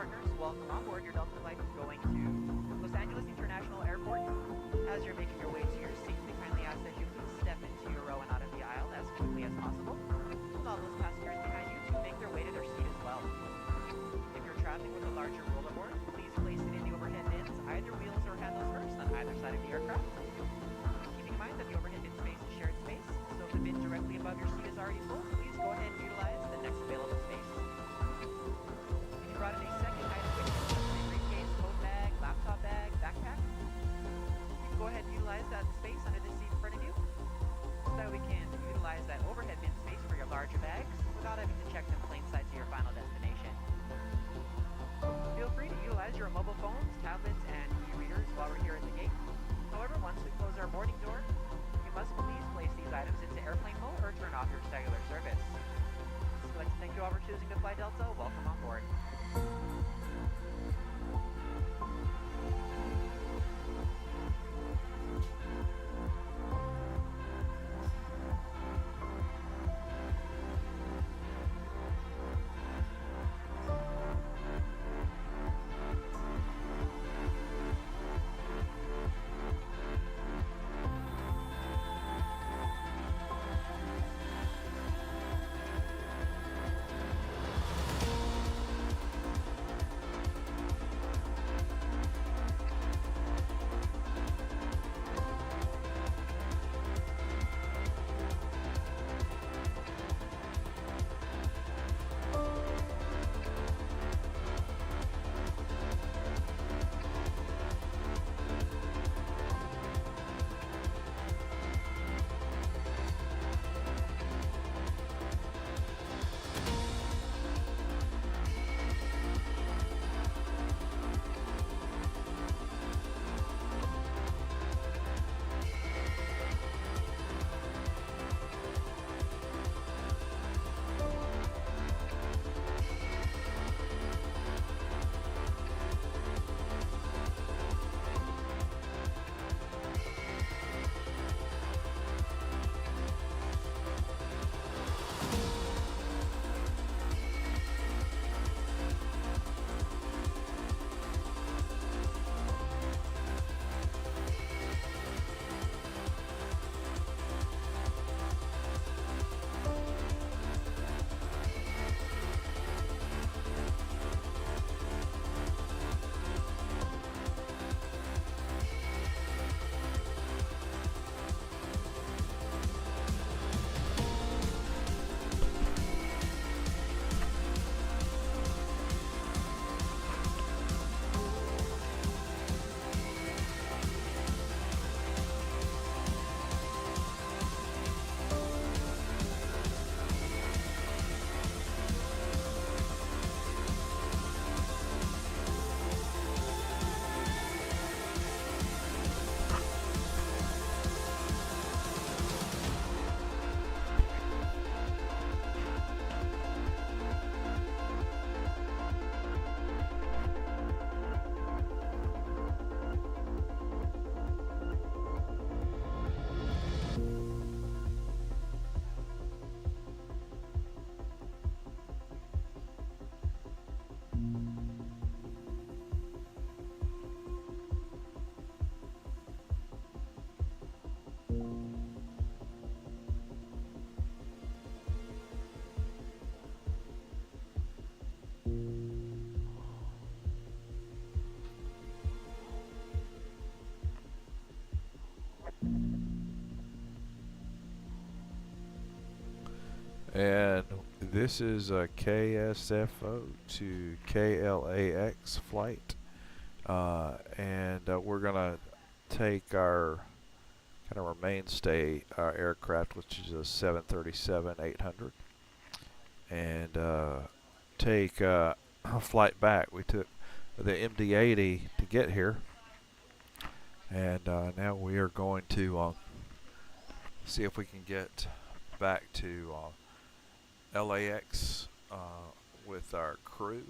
partners, welcome on board your Delta flight going to Los Angeles International Airport. As you're making your way to your seat, we kindly ask that you please step into your row and out of the aisle as quickly as possible. Allow those passengers behind you to make their way to their seat as well. If you're traveling with a larger rollerboard, please place it in the overhead bins, either wheels or handles first, on either side of the aircraft. Keeping in mind that the overhead bin space is shared space, so if the bin directly above your seat is already full, please go ahead and utilize the next available space. If you brought in a second item with you, such as a briefcase, tote bag, laptop bag, backpack, you can go ahead and utilize that space under the seat in front of you, so that we can utilize that overhead bin space for your larger bags without having to check them plain sight to your final destination. Feel free to utilize your mobile phones, tablets, and e-readers while we're here at the gate. However, once we close our boarding door, you must please place these items into airplane mode or turn off your cellular service. I'd like to thank you all for choosing to fly Delta. Welcome on board. And this is a KSFO to KLAX flight. And we're going to take our kind of our mainstay aircraft, which is a 737-800, and take a flight back. We took the MD-80 to get here, and now we are going to see if we can get back to LAX with our crew.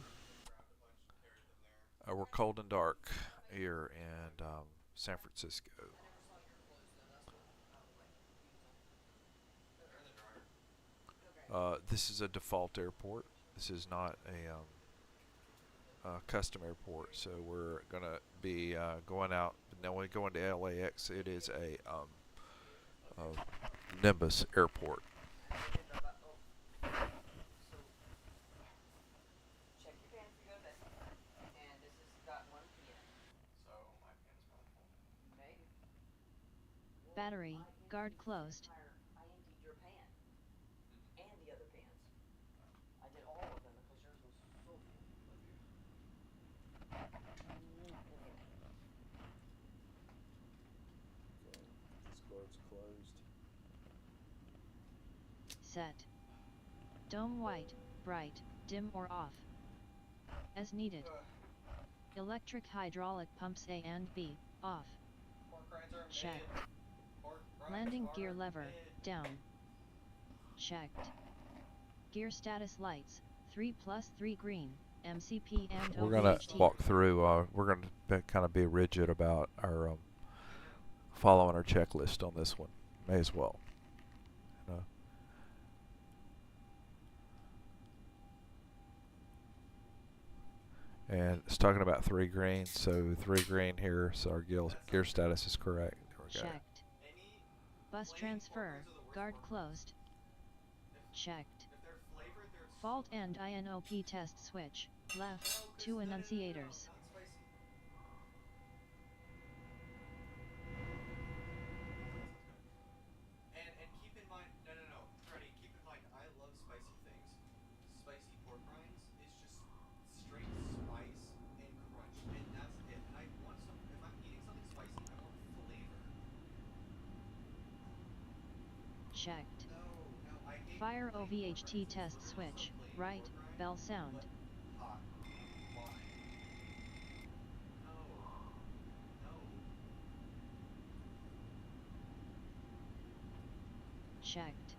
We're cold and dark here in San Francisco. This is a default airport. This is not custom airport. So we're gonna be going out. Now when we go into LAX, it is a Nimbus airport. Check your pants to go this way. And this has got 1 p.m. So my pants probably full. Maybe. Battery, guard closed. I emptied your pan. And the other pans. I did all of them because yours was so full. This guard's closed. Set. Dome white, bright, dim or off. As needed. Electric hydraulic pumps A and B, off. Checked. Landing gear lever, down. Checked. Gear status lights, 3+3 green, MCP and We're gonna OVHT. walk through. We're gonna kind of be rigid about our following our checklist on this one. May as well. You know. And it's talking about 3 green, so 3 green here, so our gear status is correct. There we go. Checked. Bus transfer, guard closed. Checked. Fault and INOP test switch, left, 2 annunciators. And keep in mind, no, Freddy, keep in mind, I love spicy things. Spicy pork rinds is just straight spice and crunch, and that's it. And I want some, if I'm eating something spicy, I want flavor. Checked. No, I hate Fire plain pork OVHT rinds. test Literally switch, some plain right, pork rind, bell sound. but hot. Why? No. Checked.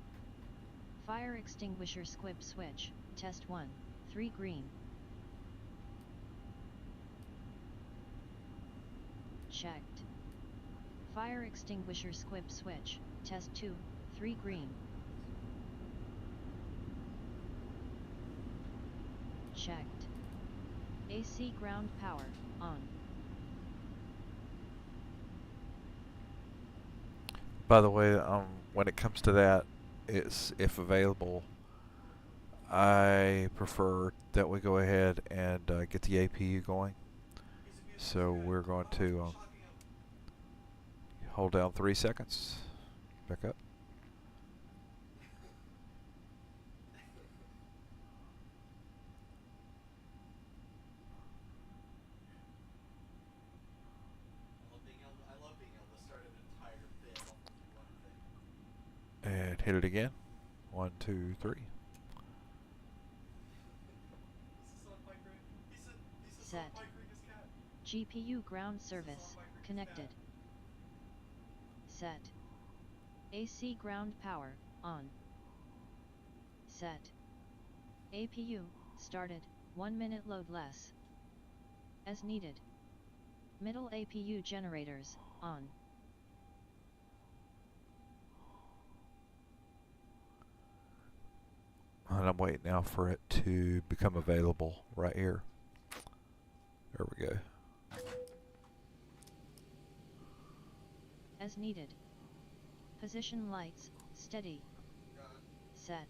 Fire extinguisher squib switch, test 1, 3 green. Checked. Fire extinguisher squib switch, test 2, 3 green. Checked. AC ground power, on. By the way, when it comes to that, it's if available. I prefer that we go ahead and get the APU going. So we're going to hold down 3 seconds. Back up. I love being able to start an entire bit off of one thing. And hit it again. 1, 2, 3. Set. GPU ground service, connected. Set. AC ground power, on. Set. APU, started, 1 minute load less. As needed. Middle APU generators, on. And I'm waiting now for it to become available right here. There we go. As needed. Position lights, steady. Set.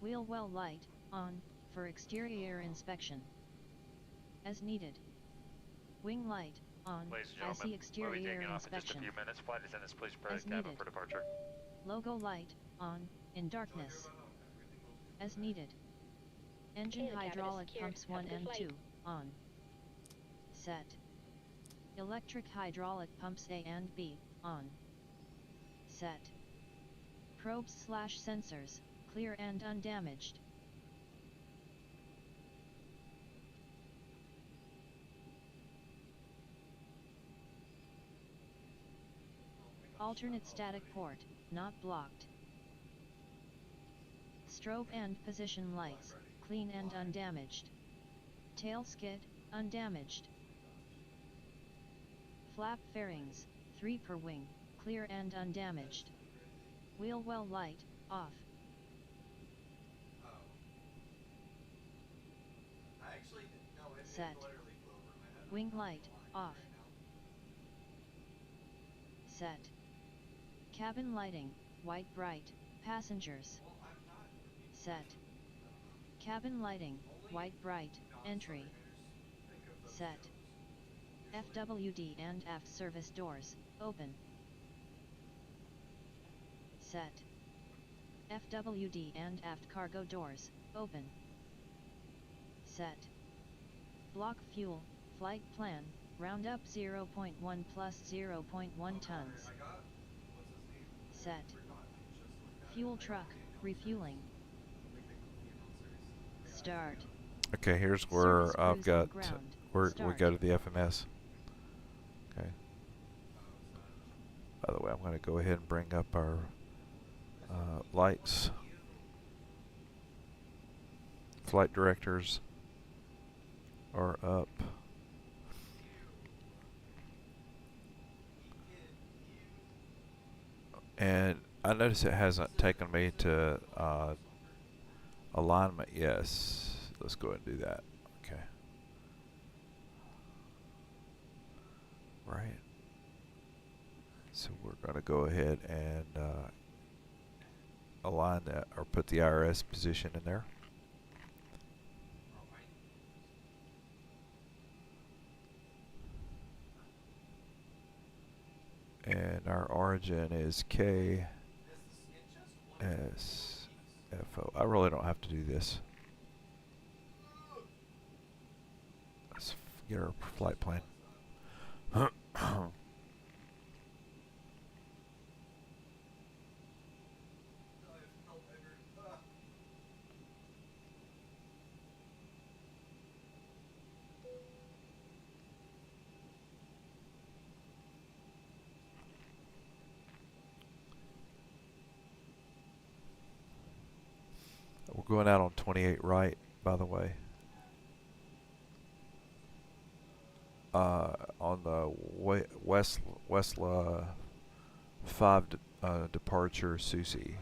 Wheel well light, on, for exterior inspection. As needed. Wing light, on, Ladies and as the gentlemen, we'll be exterior taking off in just a inspection. few minutes. Flight attendants, please prepare As the cabin needed. for departure. Logo light, on, in darkness. As needed. Engine Tail cabin is hydraulic secured. pumps 1 Have a good and flight. 2, on. Set. Electric hydraulic pumps A and B, on. Set. Probes/sensors, clear and undamaged. Alternate static port, not blocked. Strobe and position lights, clean and undamaged. Tail skid, undamaged. Flap fairings, 3 per wing, clear and undamaged. Wheel well light, off. I actually, no, Set. Wing light, off. Set. Cabin lighting, white bright, passengers. Set. Cabin lighting, white bright, entry. Set. FWD and aft service doors, open. Set. FWD and aft cargo doors, open. Set. Block fuel, flight plan, round up 0.1 plus 0.1 tons. Set. Fuel truck, refueling. Start. Okay, here's Service where I've cruise on got ground. where we Start. go to the FMS. Okay. By the way, I'm going to go ahead and bring up our lights. Flight directors are up. And I notice it hasn't taken me to alignment. Yes, let's go ahead and do that. Okay. Right. So we're going to go ahead and align that, or put the IRS position in there. And our origin is KSFO. I really don't have to do this. Let's get our flight plan. We're going out on 28 right, by the way. On the Westla 5 departure Susie.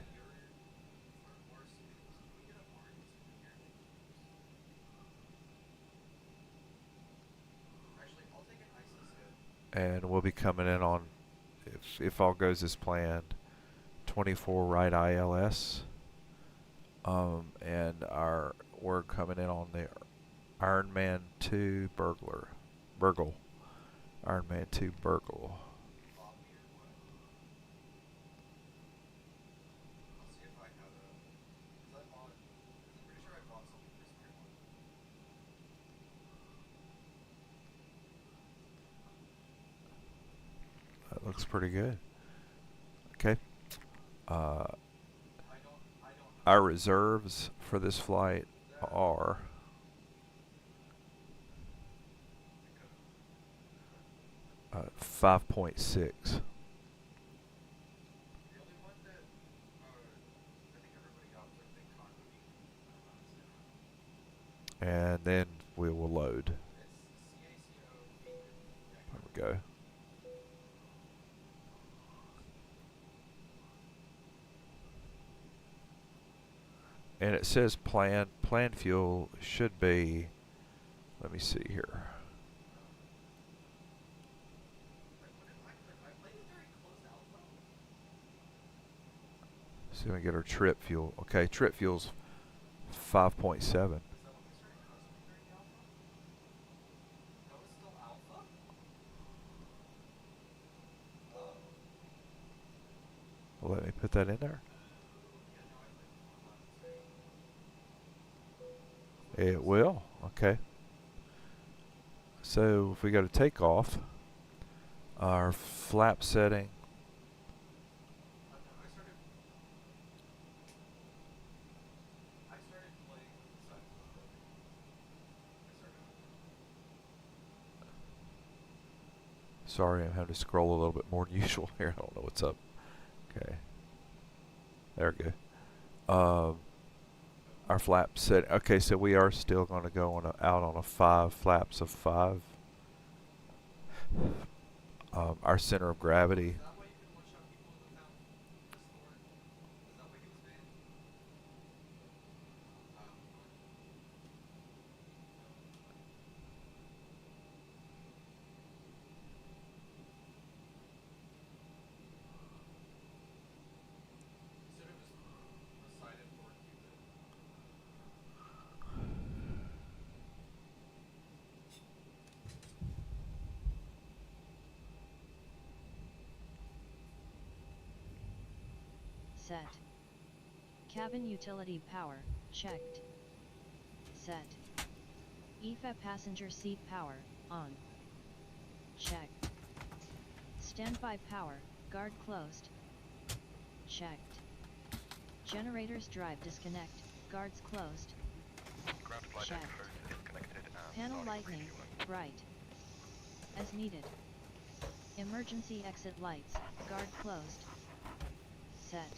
And we'll be coming in on, if all goes as planned, 24 right ILS. And we're coming in on the Ironman 2 Burgle. Ironman 2 Burgle. That looks pretty good. Okay. Our reserves for this flight are uh, 5.6. And then we will load. There we go. And it says plan fuel should be, let me see here. So we get our trip fuel. Okay, trip fuel's 5.7. Well, let me put that in there. It will. Okay. So if we go to takeoff, our flap setting. Sorry, I'm having to scroll a little bit more than usual here. I don't know what's up. Okay. There we go. Our flap set. Okay, so we are still going to go on out on a 5 flaps of 5. Our center of gravity. Set. Cabin utility power, checked. Set. EFA passenger seat power, on. Checked. Standby power, guard closed. Checked. Generators drive disconnect, guards closed. Ground flight deck Checked. closed, disconnected and Panel starting lightning, refueling. bright. As needed. Emergency exit lights, guard closed. Set.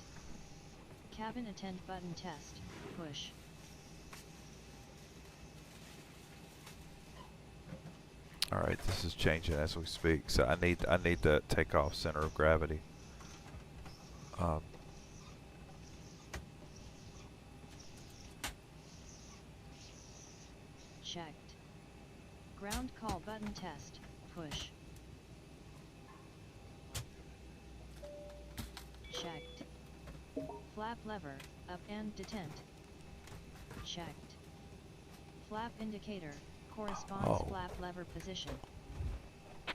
Cabin attend button test, push. All right, this is changing as we speak. So I need the takeoff center of gravity. Checked. Ground call button test, push. Checked. Flap lever, up and detent. Checked. Flap indicator, corresponds Oh. flap lever position.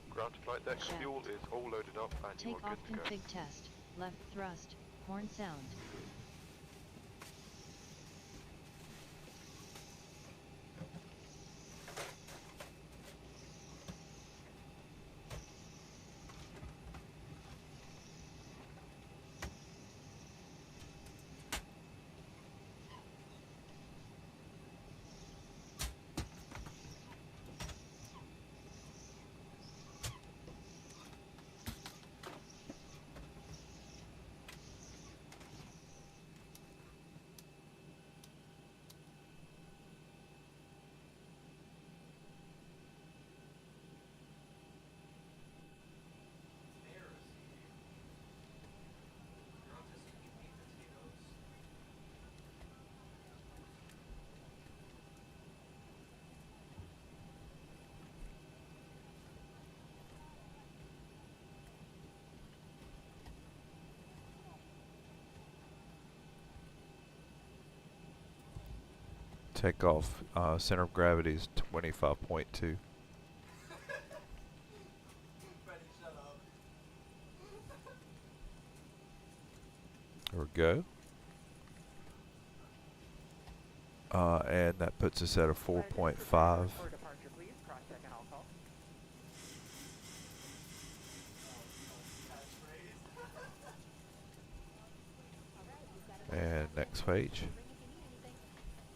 Ground flight deck Checked. fuel is all loaded up and you Take are off good to go. config test, left thrust, horn sound. You're not just eating potatoes. Takeoff center of gravity is 25.2. Freddie, shut up. There we go. And that puts us at a 4.5. For departure, please. Cross-check and all call. And next page.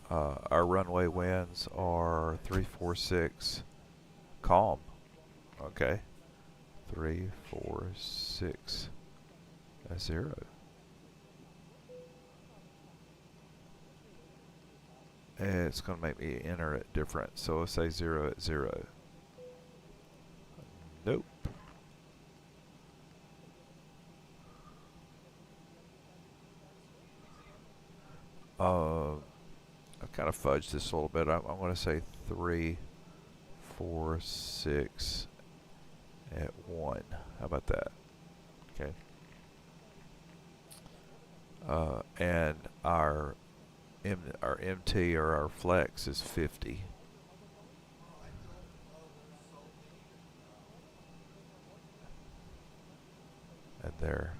Our runway winds are 346 calm. Okay. 346 that's 0. And it's going to make me enter it different. So let's say 0 at 0. Nope. I kind of fudged this a little bit. I'm going to say 3, 4, 6 at 1. How about that? Okay. And our MT or our flex is 50. And there.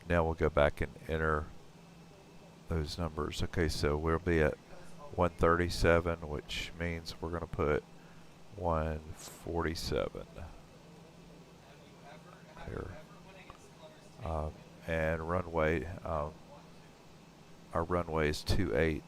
Now we'll go back and enter those numbers. Okay, so we'll be at 137, which means we're going to put 147 here. And runway, our runway is 28.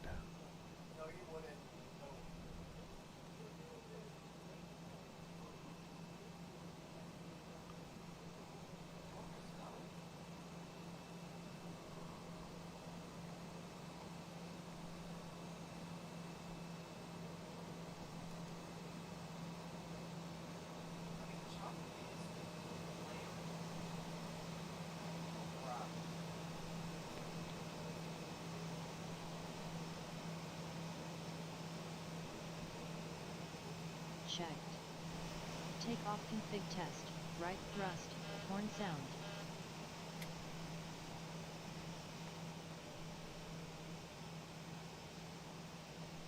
Checked. Take off config test, right thrust, horn sound.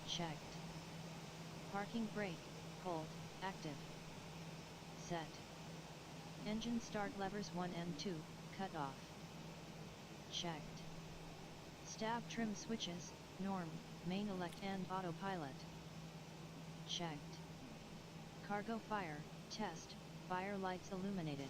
Checked. Parking brake, hold, active. Set. Engine start levers 1 and 2, cut off. Checked. Stab trim switches, norm, main elect and autopilot. Checked. Cargo fire, test, fire lights illuminated.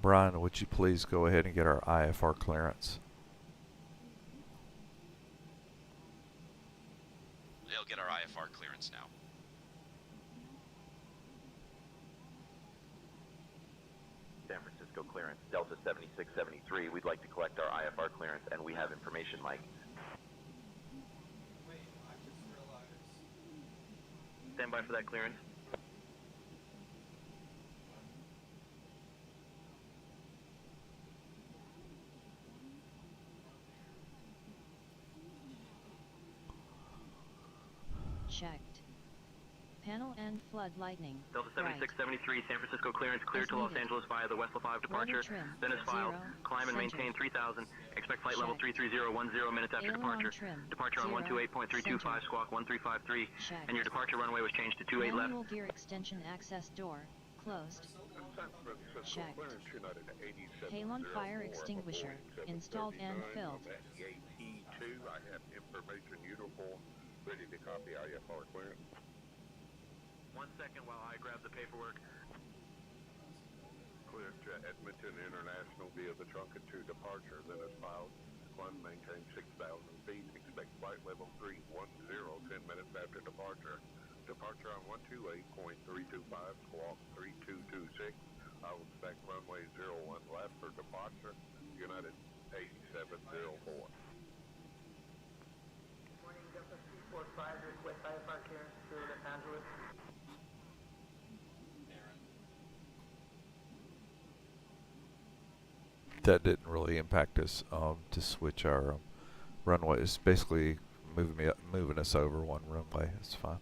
Brian, would you please go ahead and get our IFR clearance? They'll get our IFR clearance now. San Francisco clearance, Delta 7673. We'd like to collect our IFR clearance, and we have information, Mike. Wait, I just realized. Stand by for that clearance. Checked. Panel and flood lightning. Delta right. 7673, San Francisco clearance, cleared As to Los needed. Angeles via the West LaFave departure. Trim, Venice filed. 0, Climb and center. maintain 3000. Expect flight level Checked. 33010 minutes after Aileron departure. trim, Departure on 0, 128.325, center. squawk 1353. Checked. And your departure runway was changed to 28 left. Manual gear extension access door, closed. Checked. Halon fire extinguisher, installed and filled. I have information uniform ready to copy IFR clearance. 1 second while I grab the paperwork. Clear to Edmonton International via the Trunket 2 departure that is filed. Climb maintain 6,000 feet. Expect flight level 310 10 minutes after departure. Departure on 128.325, squawk 3226. I will expect runway 01 left for departure. United 8704. Morning, Delta 345, request IFR clearance to Los Angeles. That didn't really impact us to switch our runway. It's basically moving us over one runway. It's fine.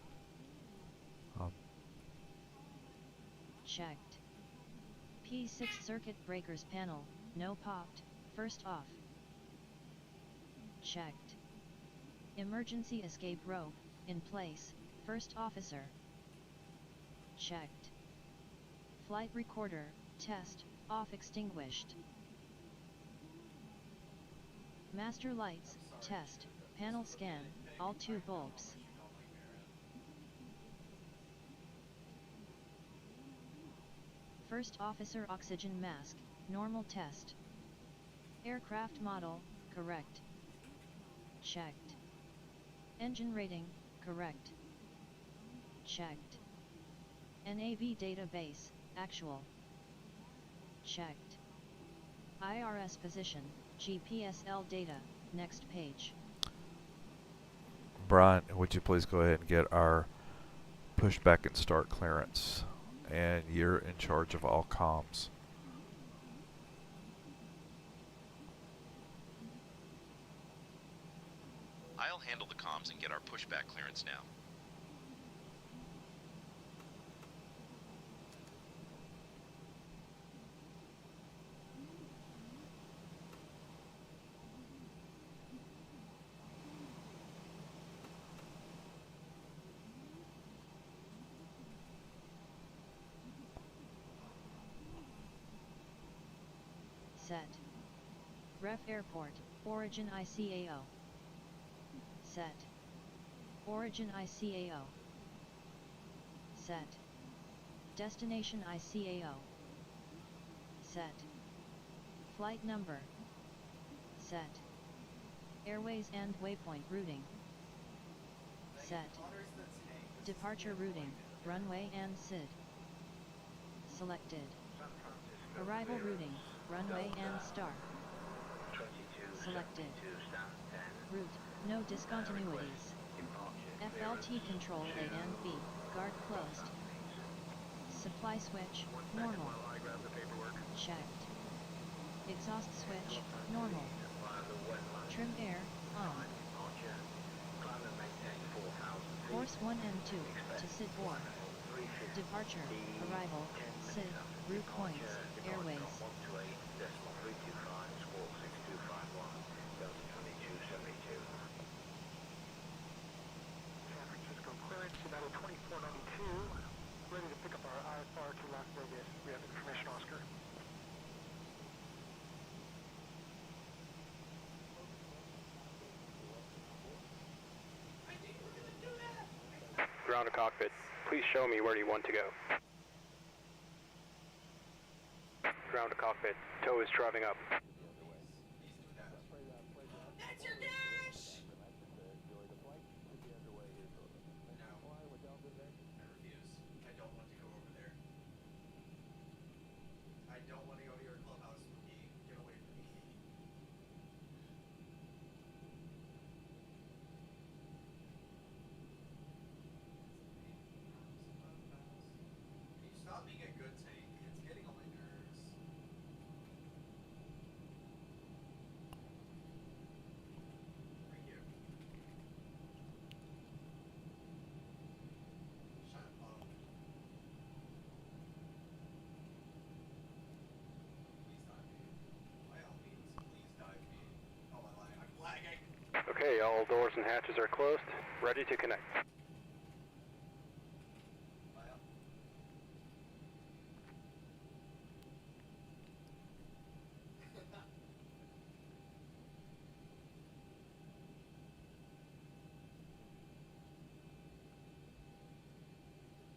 Checked. P6 circuit breakers panel, no popped, first off. Checked. Emergency escape rope, in place, first officer. Checked. Flight recorder, test, off extinguished. Master lights, test, panel scan, all 2 bulbs. First officer oxygen mask, normal test. Aircraft model, correct. Checked. Engine rating, correct. Checked. NAV database, actual. Checked. IRS position, GPSL data, next page. Brian, would you please go ahead and get our pushback and start clearance? And you're in charge of all comms. I'll handle the comms and get our pushback clearance now. Set. Ref Airport, Origin ICAO. Set. Origin ICAO. Set. Destination ICAO. Set. Flight number. Set. Airways and waypoint routing. Set. Departure routing, runway and SID. Selected. Arrival routing, runway and star. selected. Route, no discontinuities. FLT control A and B, guard closed. Supply switch, normal. Checked. Exhaust switch, normal. Trim air, on. Course 1 and 2, to SID or. Departure, arrival, SID, route points, airways. San Francisco clearance, United 2492, ready to pick up our IFR to Las Vegas. We have information, Oscar. Ground to cockpit. Please show me where you want to go. Ground to cockpit. Tow is driving up. That's your dash! No. I refuse. I don't want to go over there. I don't want to go to your clubhouse, Spooky. Get away from me. Can you stop being a good tank? It's getting on my nerves. Right here. Shut up. Please dive me. By all means, please dive me. Oh, I'm lagging. Okay, all doors and hatches are closed. Ready to connect.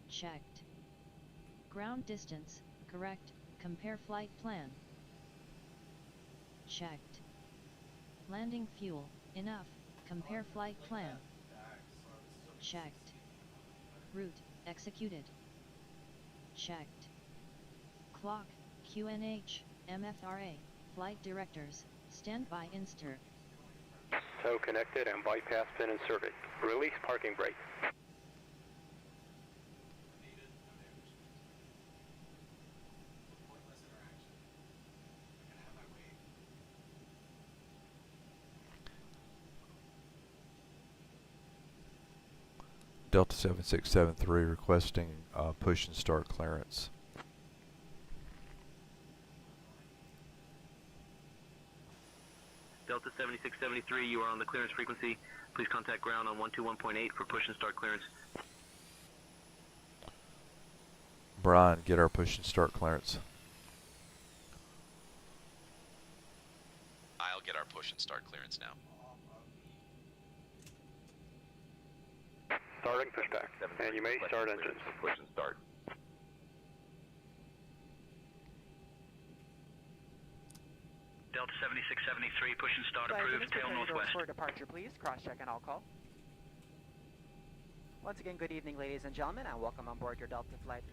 Checked. Ground distance, correct, compare flight plan. Checked. Landing fuel, enough, compare flight plan. Checked. Route, executed. Checked. Clock, QNH, MFRA, flight directors, standby inster. Tow connected and bypass pin inserted. Release parking brake. Pointless interaction. I'm gonna have my way. Delta 7673 requesting push and start clearance. Delta 7673, you are on the clearance frequency. Please contact ground on 121.8 for push and start clearance. Brian, get our push and start clearance. I'll get our push and start clearance now. Starting pushback. And you may start engines. Push and start. Delta 7673, push and start Flight approved, units, tail prepare your doors northwest. for departure, please. Cross-check and I'll call. Once again, good evening, ladies and gentlemen, and welcome on board your Delta flight.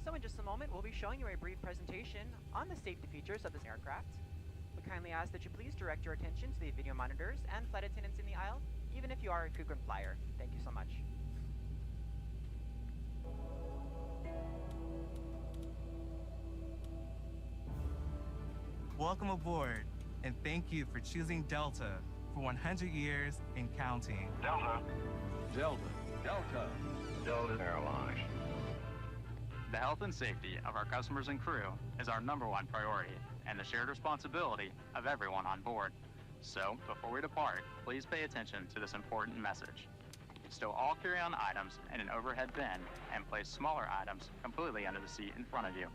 So in just a moment, we'll be showing you a brief presentation on the safety features of this aircraft. We kindly ask that you please direct your attention to the video monitors and flight attendants in the aisle, even if you are a frequent flyer. Thank you so much. Welcome aboard, and thank you for choosing Delta for 100 years and counting. Delta. Delta. Delta. Delta Airlines. The health and safety of our customers and crew is our #1 priority and the shared responsibility of everyone on board. So, before we depart, please pay attention to this important message. Stow all carry-on items in an overhead bin and place smaller items completely under the seat in front of you.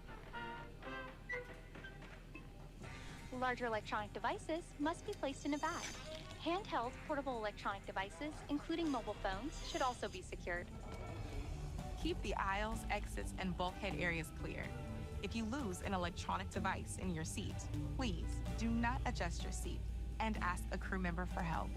Larger electronic devices must be placed in a bag. Handheld portable electronic devices, including mobile phones, should also be secured. Keep the aisles, exits, and bulkhead areas clear. If you lose an electronic device in your seat, please do not adjust your seat and ask a crew member for help.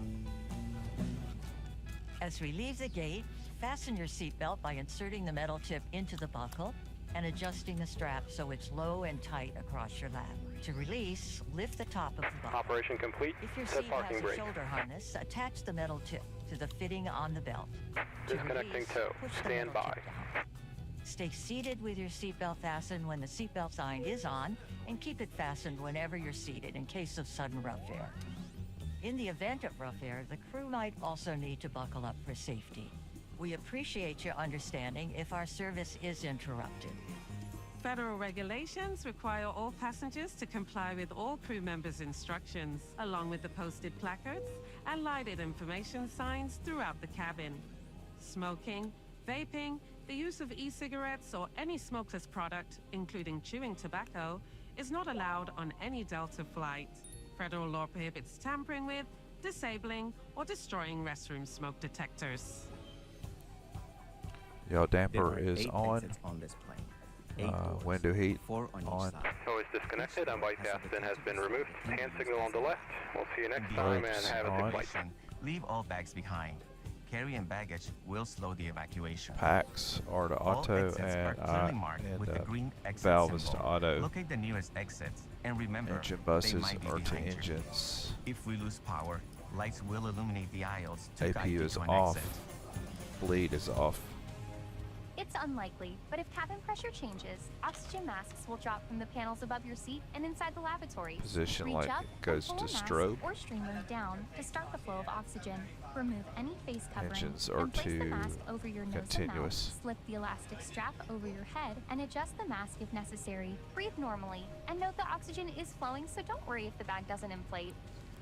As we leave the gate, fasten your seatbelt by inserting the metal tip into the buckle and adjusting the strap so it's low and tight across your lap. To release, lift the top of the buckle. Operation complete. If your Set seat parking has a brake. shoulder harness, attach the metal tip to the fitting on the belt. To Disconnecting release, tow. push the Stand metal by. tip down. Stay seated with your seatbelt fastened when the seatbelt sign is on, and keep it fastened whenever you're seated in case of sudden rough air. In the event of rough air, the crew might also need to buckle up for safety. We appreciate your understanding if our service is interrupted. Federal regulations require all passengers to comply with all crew members' instructions, along with the posted placards and lighted information signs throughout the cabin. Smoking, vaping, the use of e-cigarettes or any smokeless product, including chewing tobacco, is not allowed on any Delta flight. Federal law prohibits tampering with, disabling, or destroying restroom smoke detectors. Y'all, damper There are is 8 on. exits on this plane. 8 doors, Window heat 4 on on. each side. Tow is disconnected and bypass pin has been removed. Hand signal on the left. We'll see you next time and have a good flight. Leave all bags behind. Carry-in baggage will slow the evacuation. Packs are to All auto exits are and clearly marked with the green exit valve is to symbol. auto. Locate the nearest exits and remember Engine they buses might be are to behind you. engines. If we lose power, lights will illuminate the aisles to guide APU you is to an off. exit. Bleed is off. It's unlikely, but if cabin pressure changes, oxygen masks will drop from the panels above your seat and inside the lavatory. Position Reach like up it and goes pull to a mask strobe. or streamer down to start the flow of oxygen. Remove any face covering Engines are and place the to mask over your nose and continuous. mouth. Slip the elastic strap over your head and adjust the mask if necessary. Breathe normally and note the oxygen is flowing, so don't worry if the bag doesn't inflate.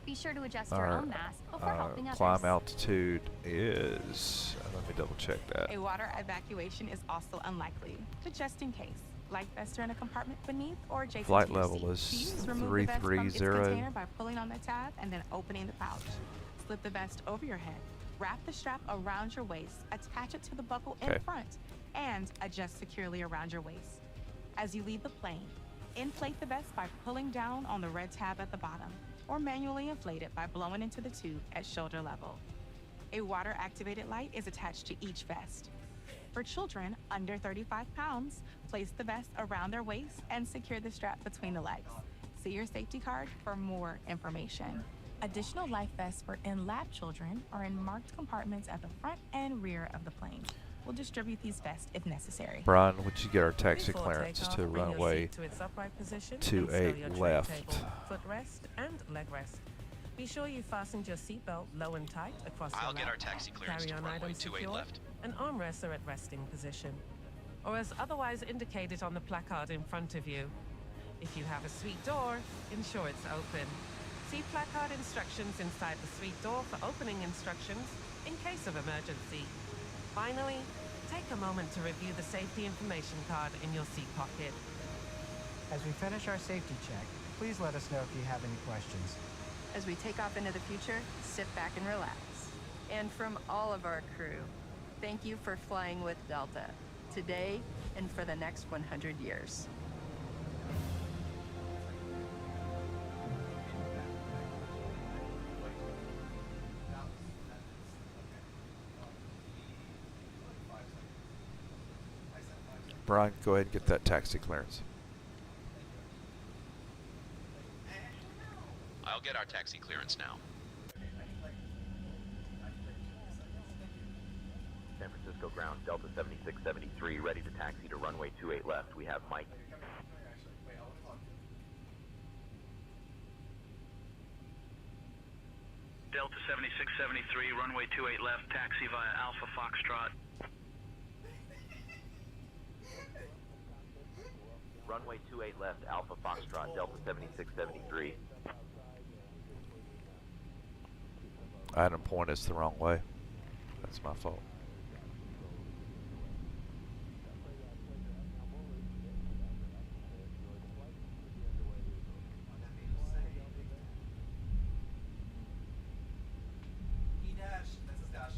Be sure to adjust your Our own mask before helping others. climb altitude is. Let me double check that. A water evacuation is also unlikely, but just in case. Life vests are in a compartment beneath or adjacent Flight to your level seat. is Please remove the vest from its 330. container by pulling on the tab and then opening the pouch. Slip the vest over your head. Wrap the strap around your waist. Attach it to the buckle in Okay. front and adjust securely around your waist. As you leave the plane, inflate the vest by pulling down on the red tab at the bottom, or manually inflate it by blowing into the tube at shoulder level. A water-activated light is attached to each vest. For children under 35 pounds, place the vest around their waist and secure the strap between the legs. See your safety card for more information. Additional life vests for in-lab children are in marked compartments at the front and rear of the plane. We'll distribute these vests if necessary. Brian, would you get our taxi Before clearance takeoff, to bring your runway seat to its upright position 28 and stow your tray left? table, footrest and leg rest. Be sure you fastened your seatbelt low and tight across your I'll get lap. our taxi clearance to Carry-on runway items 28 secure, left. and armrests are at resting position, or as otherwise indicated on the placard in front of you. If you have a suite door, ensure it's open. See placard instructions inside the suite door for opening instructions in case of emergency. Finally, take a moment to review the safety information card in your seat pocket. As we finish our safety check, please let us know if you have any questions. As we take off into the future, sit back and relax. And from all of our crew, thank you for flying with Delta, today and for the next 100 years. Brian, go ahead and get that taxi clearance. I'll get our taxi clearance now. San Francisco ground, Delta 7673, ready to taxi to runway 28 left. We have Mike. Delta 7673, runway 28 left, taxi via Alpha Foxtrot. Runway 28 left, Alpha Foxtrot, Delta 7673. I had him point us the wrong way. That's my fault. He dashed. That's his dash.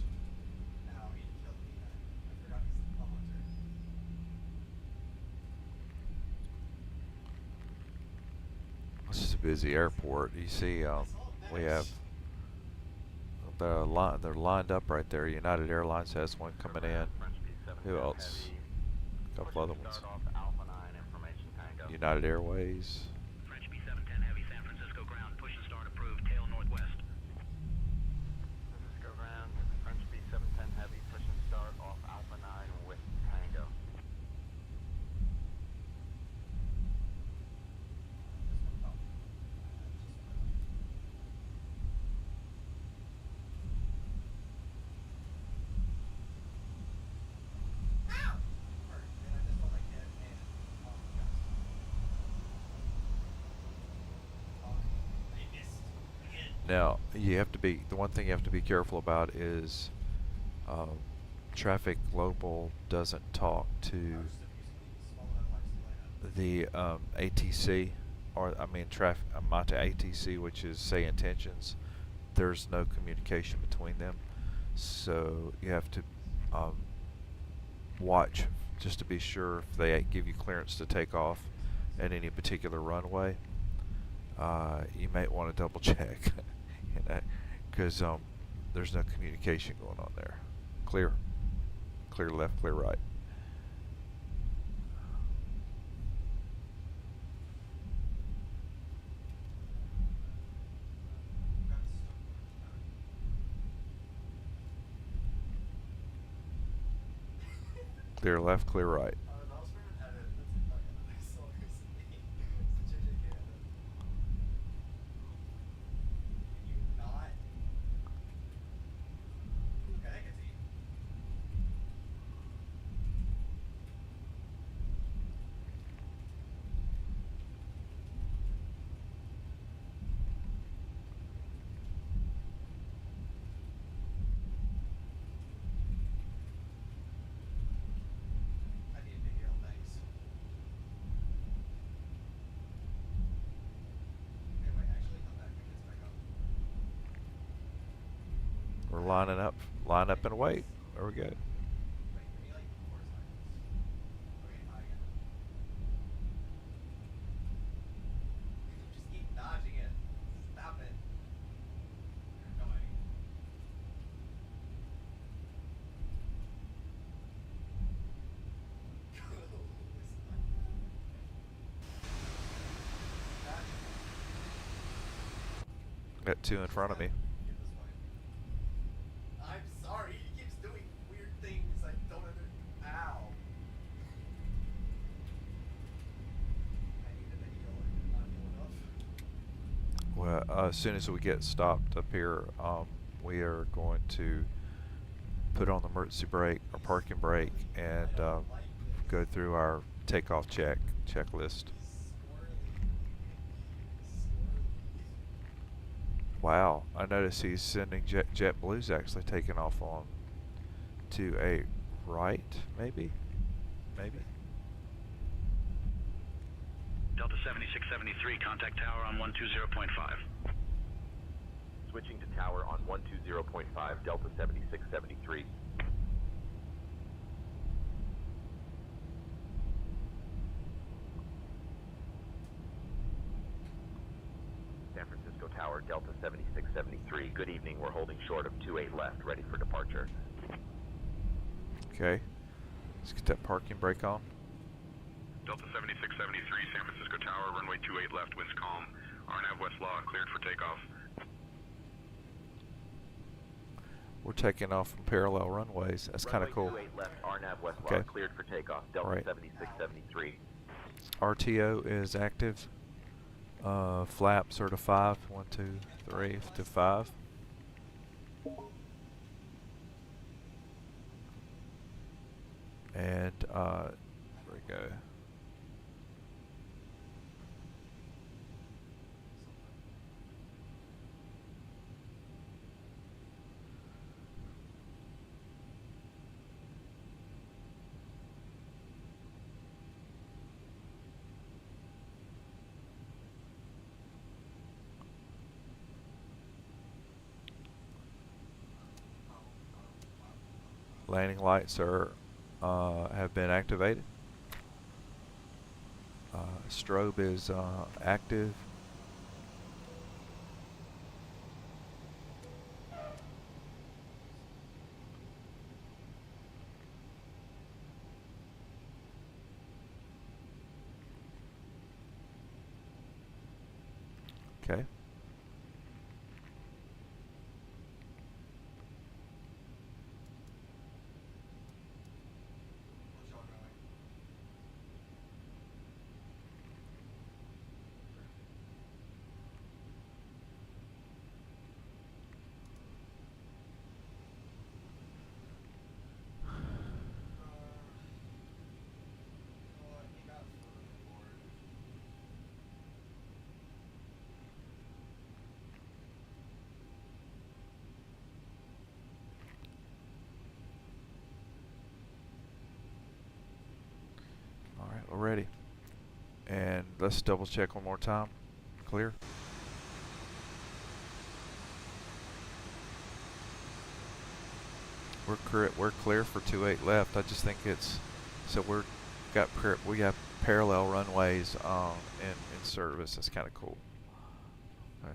Now he killed me. I forgot he's the hunter. This is a busy airport. You see, we have they're lined up right there. United Airlines has one coming in. Who else? A couple other ones. United Airways. Now, the one thing you have to be careful about is traffic global doesn't talk to the ATC, or I mean Mata ATC, which is say intentions. There's no communication between them, so you have to watch just to be sure if they give you clearance to take off at any particular runway. You might want to double check, because there's no communication going on there. Clear left, clear right. Clear left, clear right. We're lining up, line up and wait. There we go. Got two in front of me. I'm sorry, he keeps doing weird things I don't understand. Ow. I need to heal, not heal enough. Well, as soon as we get stopped up here, we are going to put on the emergency brake or parking brake and go through our takeoff checklist. Wow, I notice he's sending JetBlue's actually taking off on to a right, maybe? Delta 7673, contact tower on 120.5. Switching to tower on 120.5, Delta 7673. San Francisco Tower, Delta 7673. Good evening. We're holding short of 28 left, ready for departure. Okay, let's get that parking brake on. Delta 7673, San Francisco Tower, runway 28 left, winds calm. RNAV West Law, cleared for takeoff. We're taking off from parallel runways. That's kind of cool. Runway 28 left, RNAV West Law, Okay. cleared for takeoff. Delta Right. 7673. RTO is active. Flaps are to 5. 1, 2, 3 to 5. And there we go. Landing lights are have been activated. Strobe is active. Okay. We're ready. And let's double check one more time. Clear. We're clear for 28 left. I just think it's so we got parallel runways in service. That's kind of cool. Okay.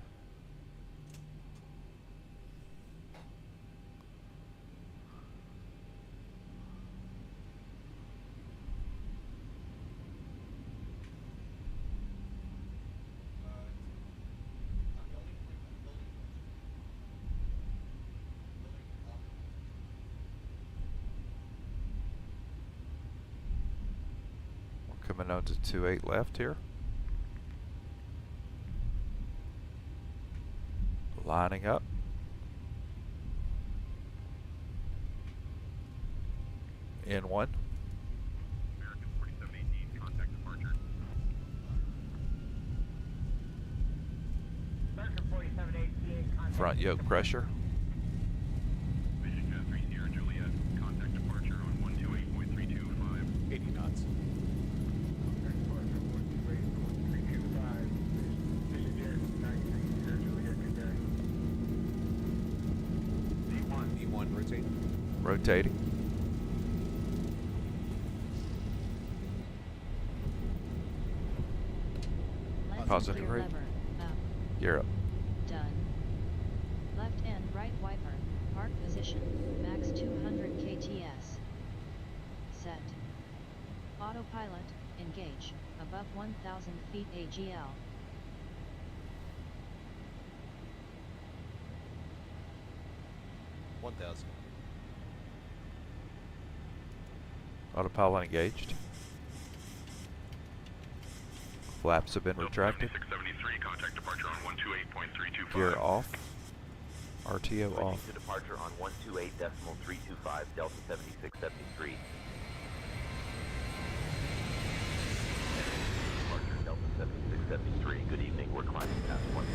Coming out to 28 left here. Lining up. In one. American 4718, contact departure. American 4718, contact. Front yoke pressure. Michigan 3 Sierra Juliet, contact departure on 128.325. 80 knots. E1 rotate. Rotating. Left Positive clear rate. lever, up, Gear up. done. Left and right wiper, park position, max 200 kts. Set. Autopilot, engage, above 1000 feet AGL. Autopilot engaged. Flaps have been retracted. 7673, contact departure on 128.325. Gear off. RTO Switching off. to departure on 128.325, Delta 7673. Departure Delta 7673. Good evening. We're climbing past 1000.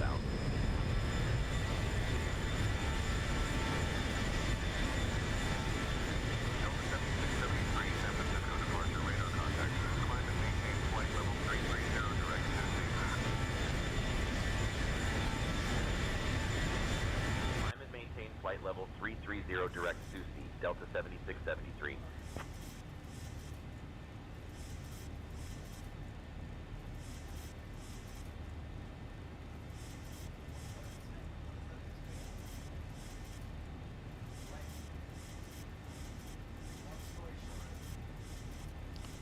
Delta 7673, San Francisco departure radar contact. Climb and maintain flight level 330 direct to Climb and maintain flight level 330 direct Susi, Delta 7673.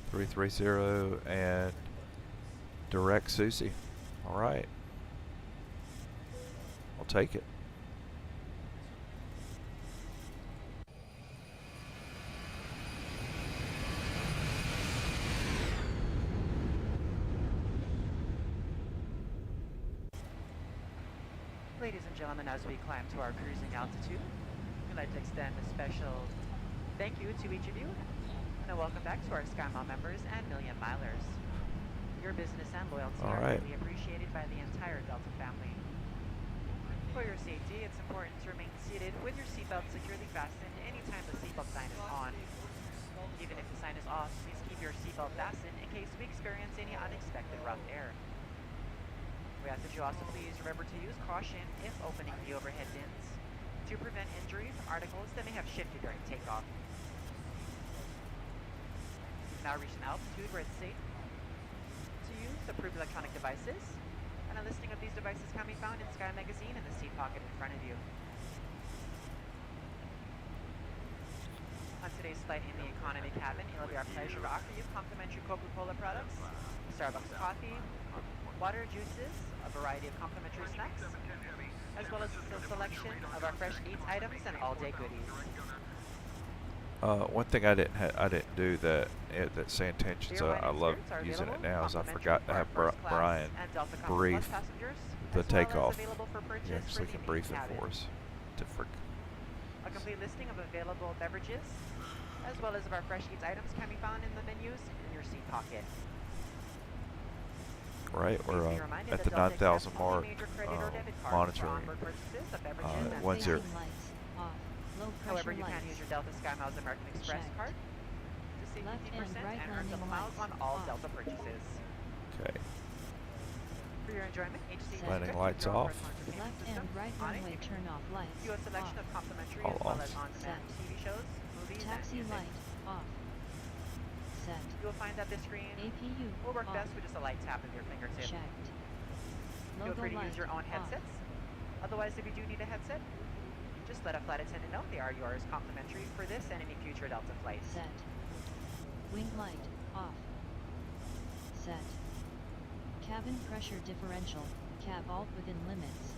Three 330 and direct Susie. All right. I'll take it. Ladies and gentlemen, as we climb to our cruising altitude, we'd like to extend a special thank you to each of you, and a welcome back to our SkyMile members and Million Milers. Your business and loyalty All are right. greatly appreciated by the entire Delta family. For your safety, it's important to remain seated with your seatbelt securely fastened anytime the seatbelt sign is on. Even if the sign is off, please keep your seatbelt fastened in case we experience any unexpected rough air. We ask that you also please remember to use caution if opening the overhead bins to prevent injury from articles that may have shifted during takeoff. We've now reached an altitude where it's safe to use approved electronic devices, and a listing of these devices can be found in Sky Magazine in the seat pocket in front of you. On today's flight in the economy cabin, it'll be our pleasure to offer you complimentary Coca-Cola products, Starbucks coffee, water, juices, a variety of complimentary snacks, as well as a selection of our fresh eats items and all-day goodies. One thing I didn't do that Say Intentions, I love using it now, is I forgot to have Brian brief the takeoff. He actually can brief it for us. A complete listing of available beverages, as well as of our fresh eats items, can be found in the menus in your seat pocket. Right, we're at the 9,000 mark, monitoring 10. However, you can use your Delta SkyMiles American Express card to save Left 15% and right and earn landing double miles on lights all off. Delta purchases. Okay. For your enjoyment, HC Landing District, lights your off. entertainment Left system. and right On it, runway you can turn off lights view a selection off. of complimentary All as well off. as on-demand Set. TV shows, movies, Taxi and music. light off. Set. You will find that this screen APU will work off. best with just a light tap of your fingertip. Checked. Feel Logo free to light use your own off. headsets. Otherwise, if you do need a headset, just let a flight attendant know they are yours complimentary for this and any future Delta flights. Set. Wing light off. Set. Cabin pressure differential, cab alt within limits.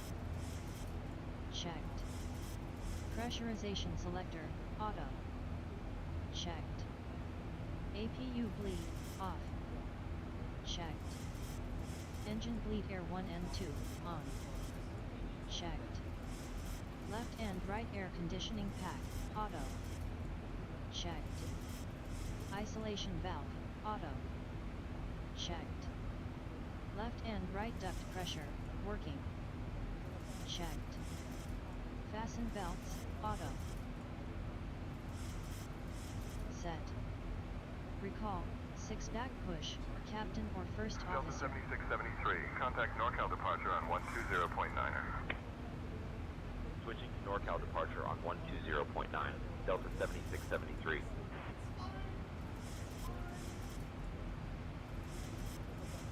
Checked. Pressurization selector, auto. Checked. APU bleed, off. Checked. Engine bleed air 1 and 2, on. Checked. Left and right air conditioning pack, auto. Checked. Isolation valve, auto. Checked. Left and right duct pressure, working. Checked. Fasten belts, auto. Set. Recall, 6 back push, captain or first Delta officer. 7673, contact NorCal departure on 120.9er. Switching to NorCal departure on 120.9, Delta 7673.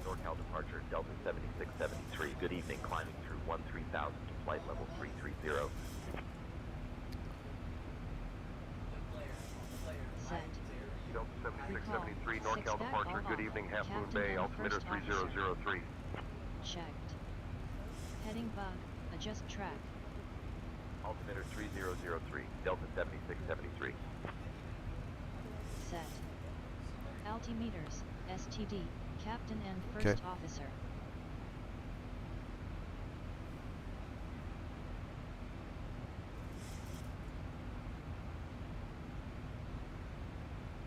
NorCal departure, Delta 7673. Good evening, climbing through 13,000 to flight level 330. Set. Delta 7673, Recall, NorCal 6 back departure. all Good off, evening, Half Moon captain Bay, and altimeter first officer. 3003. Checked. Heading bug, adjust track. Altimeter 3003, Delta 7673. Set. Altimeters, STD, captain and Okay. first officer.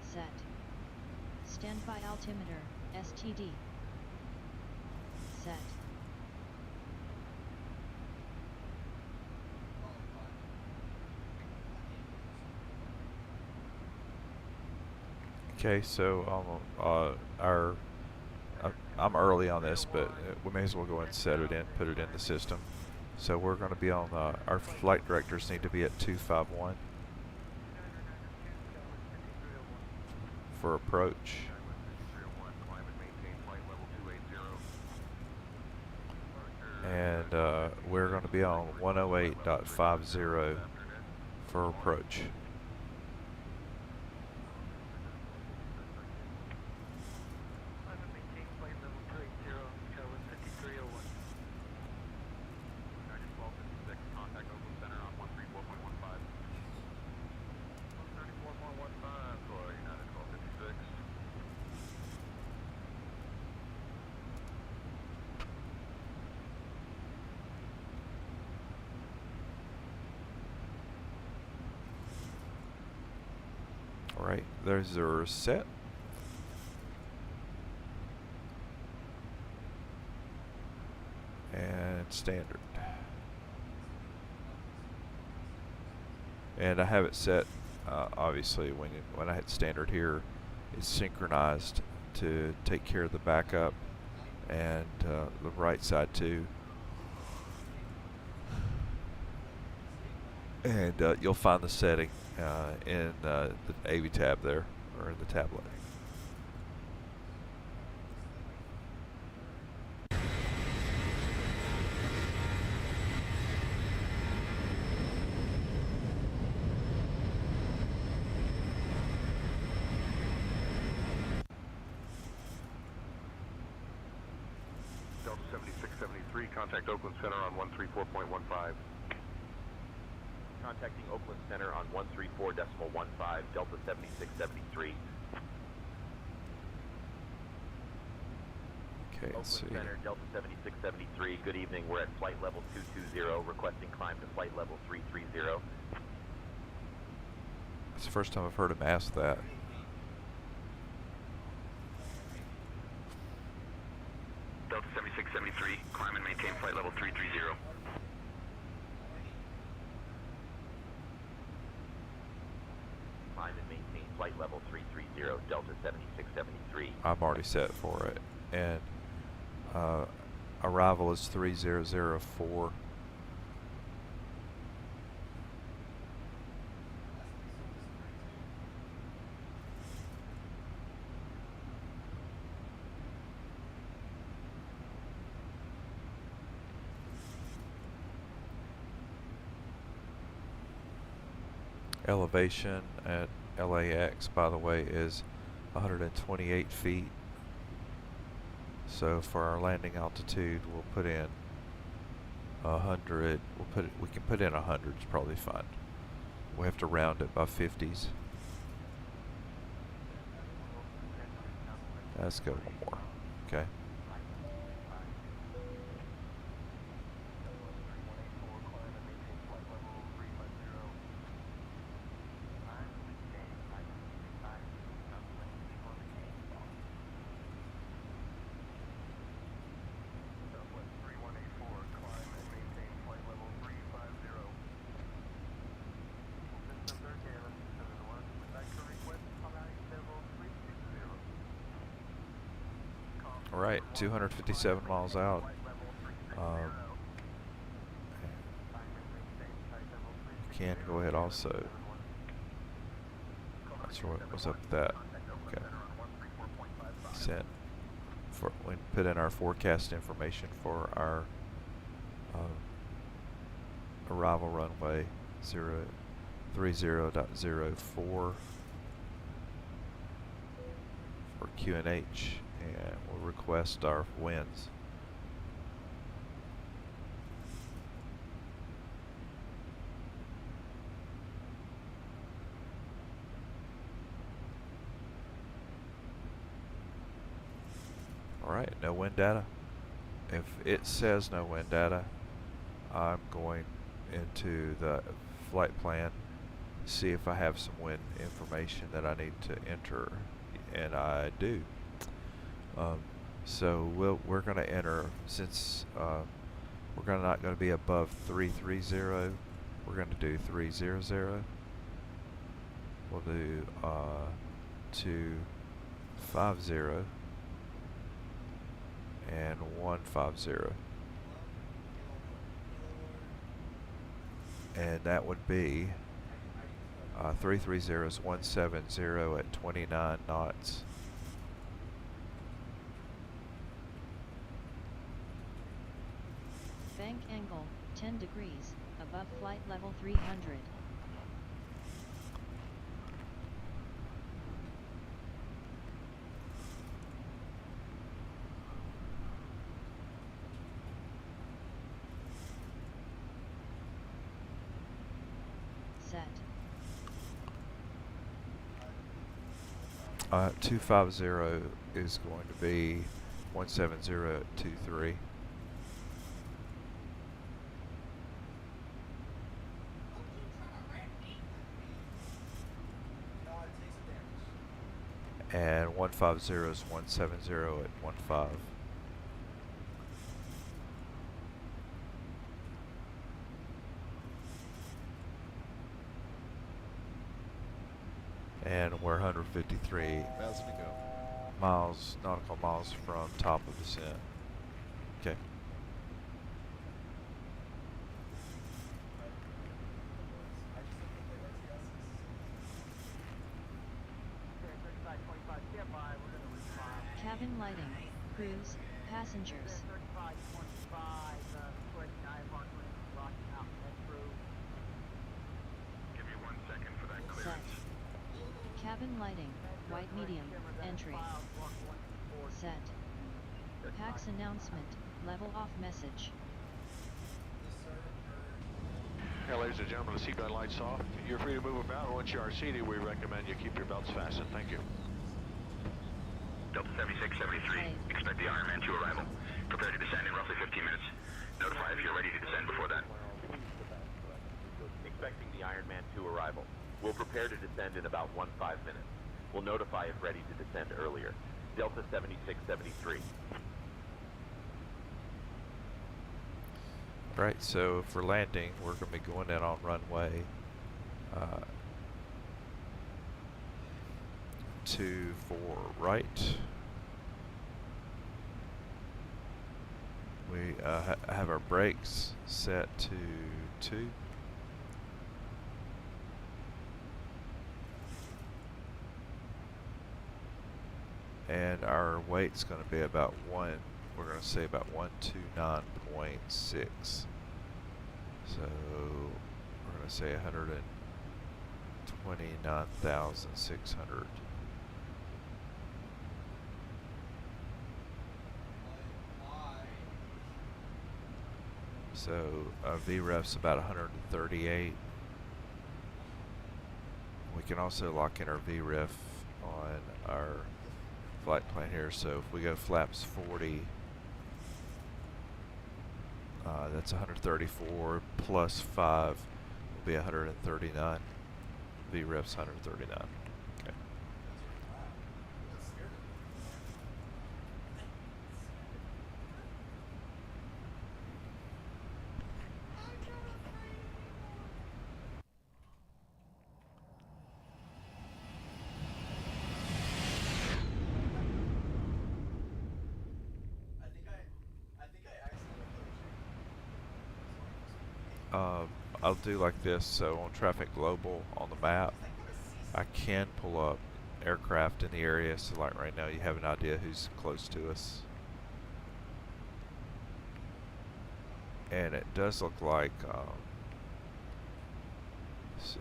Set. Standby altimeter, STD. Set. Okay, so I'm early on this, but we may as well go ahead and set it in, put it in the system. So we're going to be on, our flight directors need to be at 251 for approach. And we're going to be on 108.50 for approach. Alright, there's our set. And standard. And I have it set, obviously when I hit standard here, it's synchronized to take care of the backup and the right side too. And you'll find the setting in the AV tab there, or in the tablet. Delta 7673, contact Oakland Center on 134.15. Contacting Oakland Center on 134.15, Delta 7673. Okay, let's see. Oakland Center, Delta 7673. Good evening. We're at flight level 220, requesting climb to flight level 330. It's the first time I've heard him ask that. Delta 7673, climb and maintain flight level 330. climb and maintain flight level 330, Delta 7673. I'm already set for it. And arrival is 3004. Elevation at LAX, by the way, is 128 feet. So for our landing altitude, we'll put in 100. We can put in 100. It's probably fine. We have to round it by 50s. Let's go one more. Okay. Alright, 257 miles out. You can go ahead also. Not sure what was up with that. Okay. Set. We put in our forecast information for our arrival runway 030.04 for QNH. And we'll request our winds. Alright, no wind data. If it says no wind data, I'm going into the flight plan, see if I have some wind information that I need to enter, and I do. So we're going to enter, since we're not going to be above 330, we're going to do 300. We'll do 250 and 150. And that would be 330 is 170 at 29 knots. Bank angle, 10 degrees, above flight level 300. Set. 250 is going to be 170 at 23. And 150 is 170 at 15. And we're 153 miles, nautical miles from top of descent. Okay. Cabin lighting, crews, passengers. Give me 1 second for that Set. Cabin lighting, white medium, entry. Set. PAX announcement, level off message. Yeah, ladies and gentlemen, the seatbelt lights off. You're free to move about. Once you are seated, we recommend you keep your belts fastened. Thank you. Delta 7673, expect the Ironman 2 arrival. Prepare to descend in roughly 15 minutes. Notify if you're ready to descend before that. Expecting the Ironman 2 arrival. We'll prepare to descend in about 15 minutes. We'll notify if ready to descend earlier. Delta 7673. Right, so for landing, we're going to be going in on runway 124 right. We have our brakes set to 2. And our weight's going to be about we're going to say about 129.6. So we're going to say 129,600. So VREF's about 138. We can also lock in our VREF on our flight plan here. So if we go flaps 40, that's 134 plus 5 will be 139. VREF's 139. Okay. I'll do like this. So on Traffic Global on the map, I can pull up aircraft in the area. So like right now, you have an idea who's close to us. And it does look like, let's see.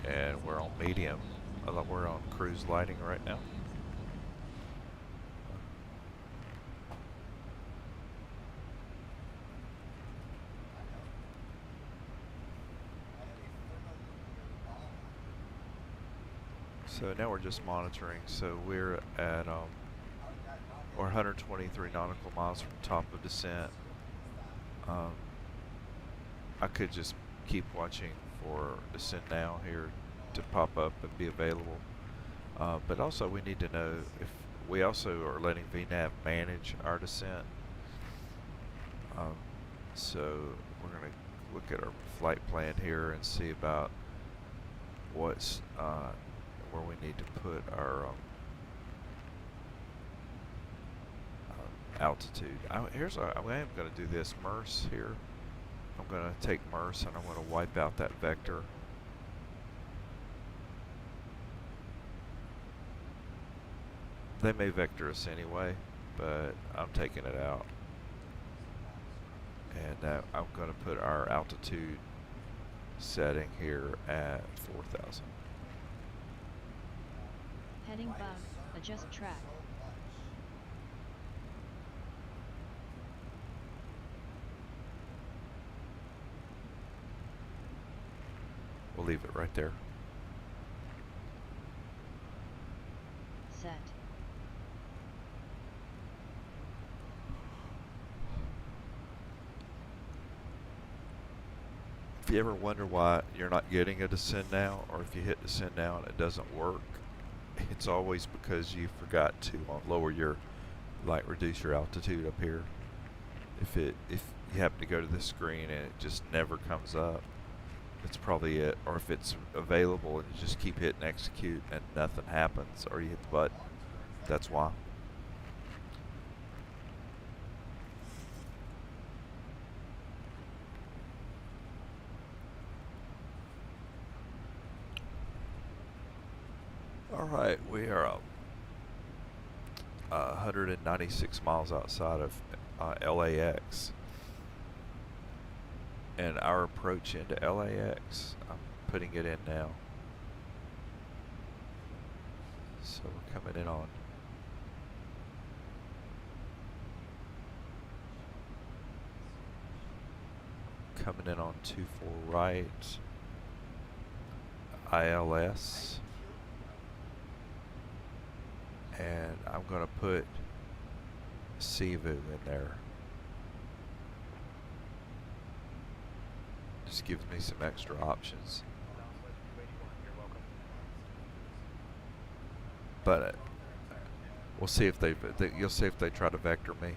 And we're on medium. We're on cruise lighting right now. So now we're just monitoring. So we're at we're 123 nautical miles from top of descent. I could just keep watching for descend now here to pop up and be available. But also we need to know if we also are letting VNAV manage our descent. So we're going to look at our flight plan here and see about what's where we need to put our altitude. I am going to do this MERS here. I'm going to take MERS and I'm going to wipe out that vector. They may vector us anyway, but I'm taking it out. And I'm going to put our altitude setting here at 4,000. Heading bug, adjust track. We'll leave it right there. Set. If you ever wonder why you're not getting a descend now, or if you hit descend now and it doesn't work, it's always because you forgot to lower your, reduce your altitude up here. If you happen to go to this screen and it just never comes up, that's probably it. Or if it's available and you just keep hitting execute and nothing happens, or you hit the button, that's why. Alright, we are 196 miles outside of LAX. and our approach into LAX. I'm putting it in now. So we're coming in on coming in on 24 right, ILS, and I'm gonna put Cebu in there. Just gives me some extra options. But we'll see if you'll see if they try to vector me.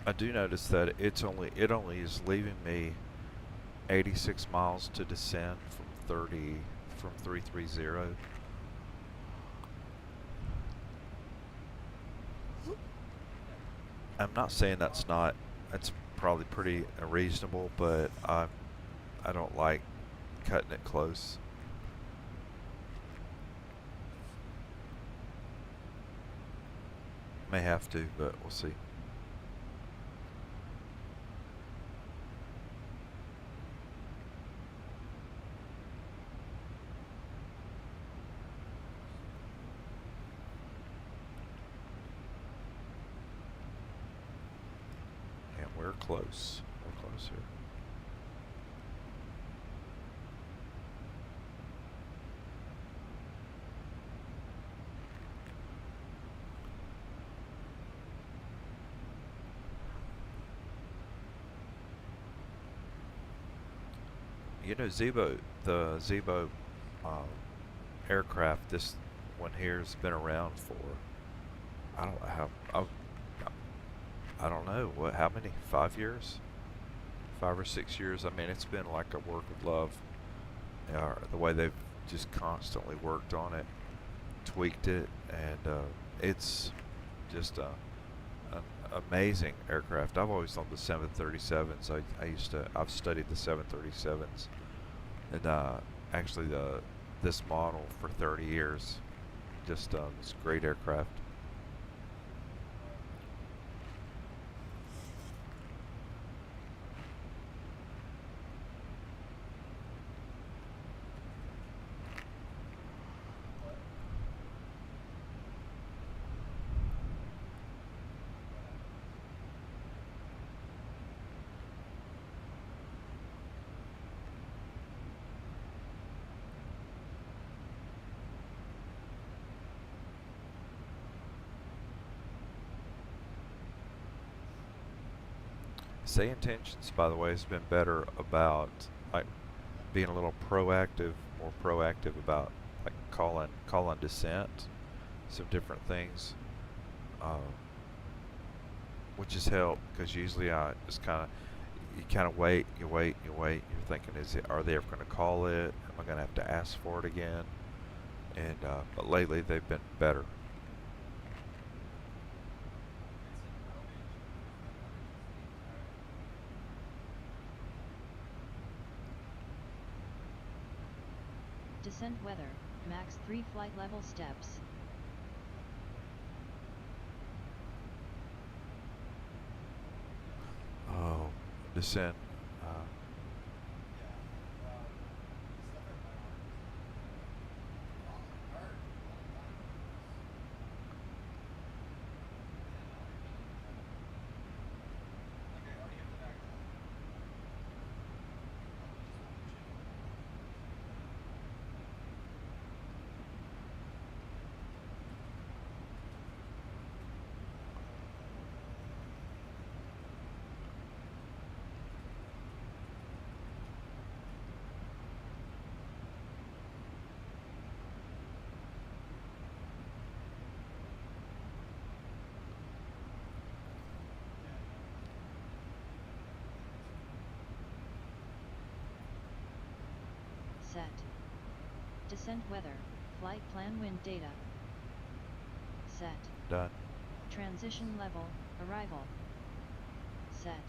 I do notice that it only is leaving me 86 miles to descend from 330. I'm not saying that's probably pretty reasonable, but I don't like cutting it close. May have to, but we'll see. We're close. We're closer. You know, the Zebo aircraft, this one here has been around for, I don't know how many, 5 years, 5 or 6 years. I mean, it's been like a work of love. The way they've just constantly worked on it, tweaked it, and it's just an amazing aircraft. I've always loved the 737s. I've studied the 737s, and actually this model for 30 years. Just it's a great aircraft. Say Intentions, by the way, has been better about like being a little proactive, more proactive about like calling descent, some different things, which has helped, because usually I just you wait, you're thinking, are they ever going to call it? Am I going to have to ask for it again? And but lately they've been better. Descent weather, max 3 flight level steps. Oh, descent. Set. Descent weather, flight plan wind data. Set. Done. Transition level, arrival. Set.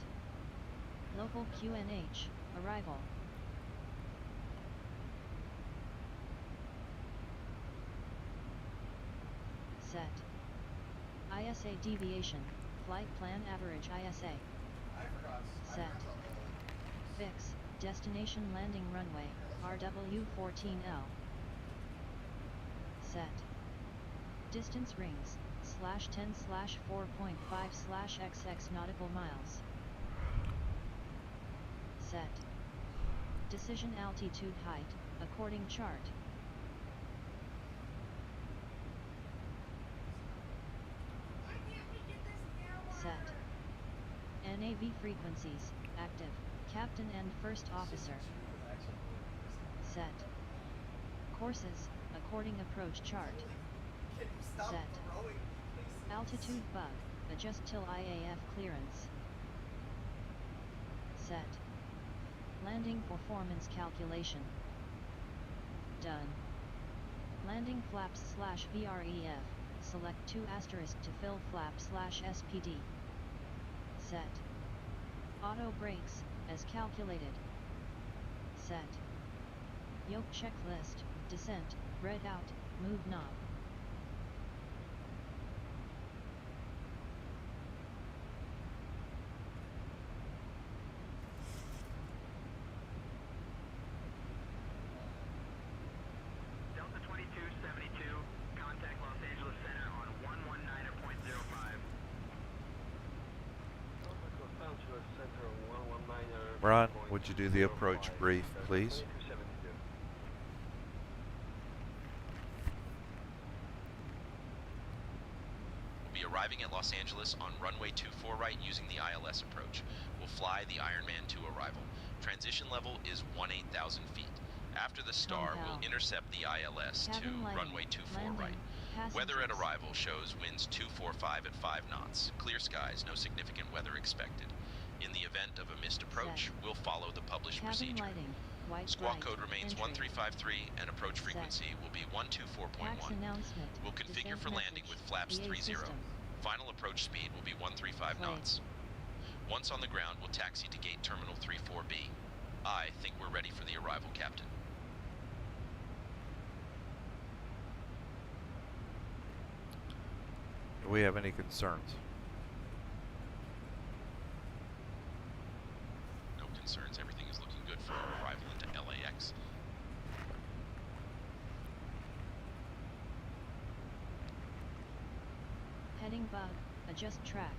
Local QNH, arrival. Set. ISA deviation, flight plan average ISA. Set. Fix, destination landing runway, RW14L. Set. Distance rings, /10/4.5/XX nautical miles. Set. Decision altitude height, according chart. Set. NAV frequencies, active, Captain and First Officer. Set. Courses, according approach chart. Set. Altitude bug, adjust till IAF clearance. Set. Landing performance calculation. Done. Landing flaps/VREF, select 2* to fill flap/SPD. Set. Auto brakes, as calculated. Set. Yoke checklist, descent, red out, move knob. Delta 2272, contact Los Angeles Center on 119.05. Brian, would you do the approach brief, please? We'll be arriving at Los Angeles on runway 24 right using the ILS approach. We'll fly the Ironman 2 arrival. Transition level is 18,000 feet. After the star, we'll intercept the ILS to runway 24 right. Weather at arrival shows winds 245 at 5 knots. Clear skies, no significant weather expected. In the event of a missed approach, we'll follow the published procedure. Squawk code remains 1353 and approach frequency will be 124.1. We'll configure for landing with flaps 30. Final approach speed will be 135 knots. Once on the ground, we'll taxi to gate terminal 34B. I think we're ready for the arrival, Captain. Do we have any concerns? No concerns. Everything is looking good for our arrival into LAX. Heading bug, adjust track.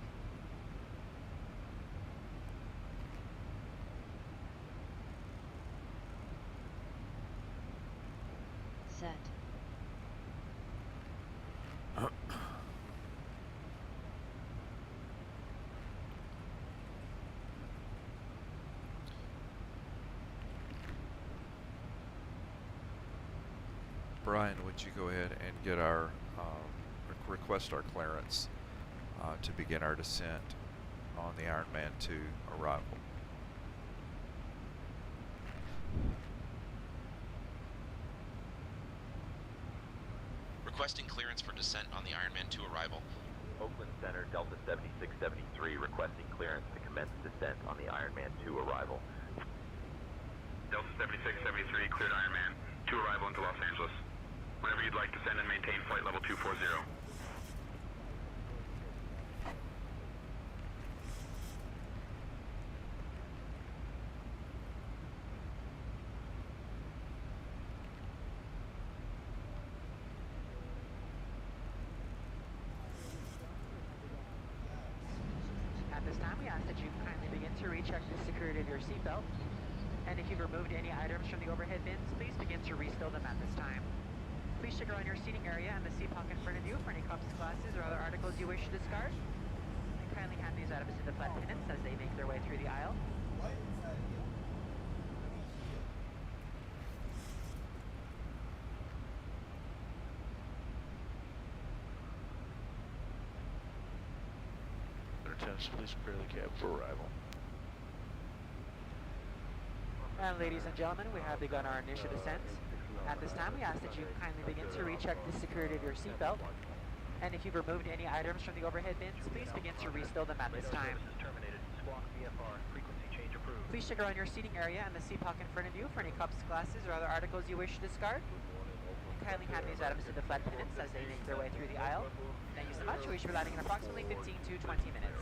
Set. Brian, would you go ahead and get our request our clearance to begin our descent on the Ironman 2 arrival? Requesting clearance for descent on the Ironman 2 arrival. Oakland Center, Delta 7673, requesting clearance to commence descent on the Ironman 2 arrival. Delta 7673, cleared Ironman 2 arrival into Los Angeles. Whenever you'd like to send and maintain flight level 240. At this time, we ask that you kindly begin to recheck the security of your seatbelt. And if you've removed any items from the overhead bins, please begin to restow them at this time. Please check around your seating area and the seat pocket in front of you for any cups, glasses, or other articles you wish to discard. And kindly hand these items to the flight attendants as they make their way through the aisle. Attendants, please prepare the cab for arrival. And ladies and gentlemen, we have begun our initial descent. At this time, we ask that you kindly begin to recheck the security of your seatbelt. And if you've removed any items from the overhead bins, please begin to restow them at this time. Please check around your seating area and the seat pocket in front of you for any cups, glasses, or other articles you wish to discard. And kindly hand these items to the flight attendants as they make their way through the aisle. Thank you so much. We should be landing in approximately 15 to 20 minutes.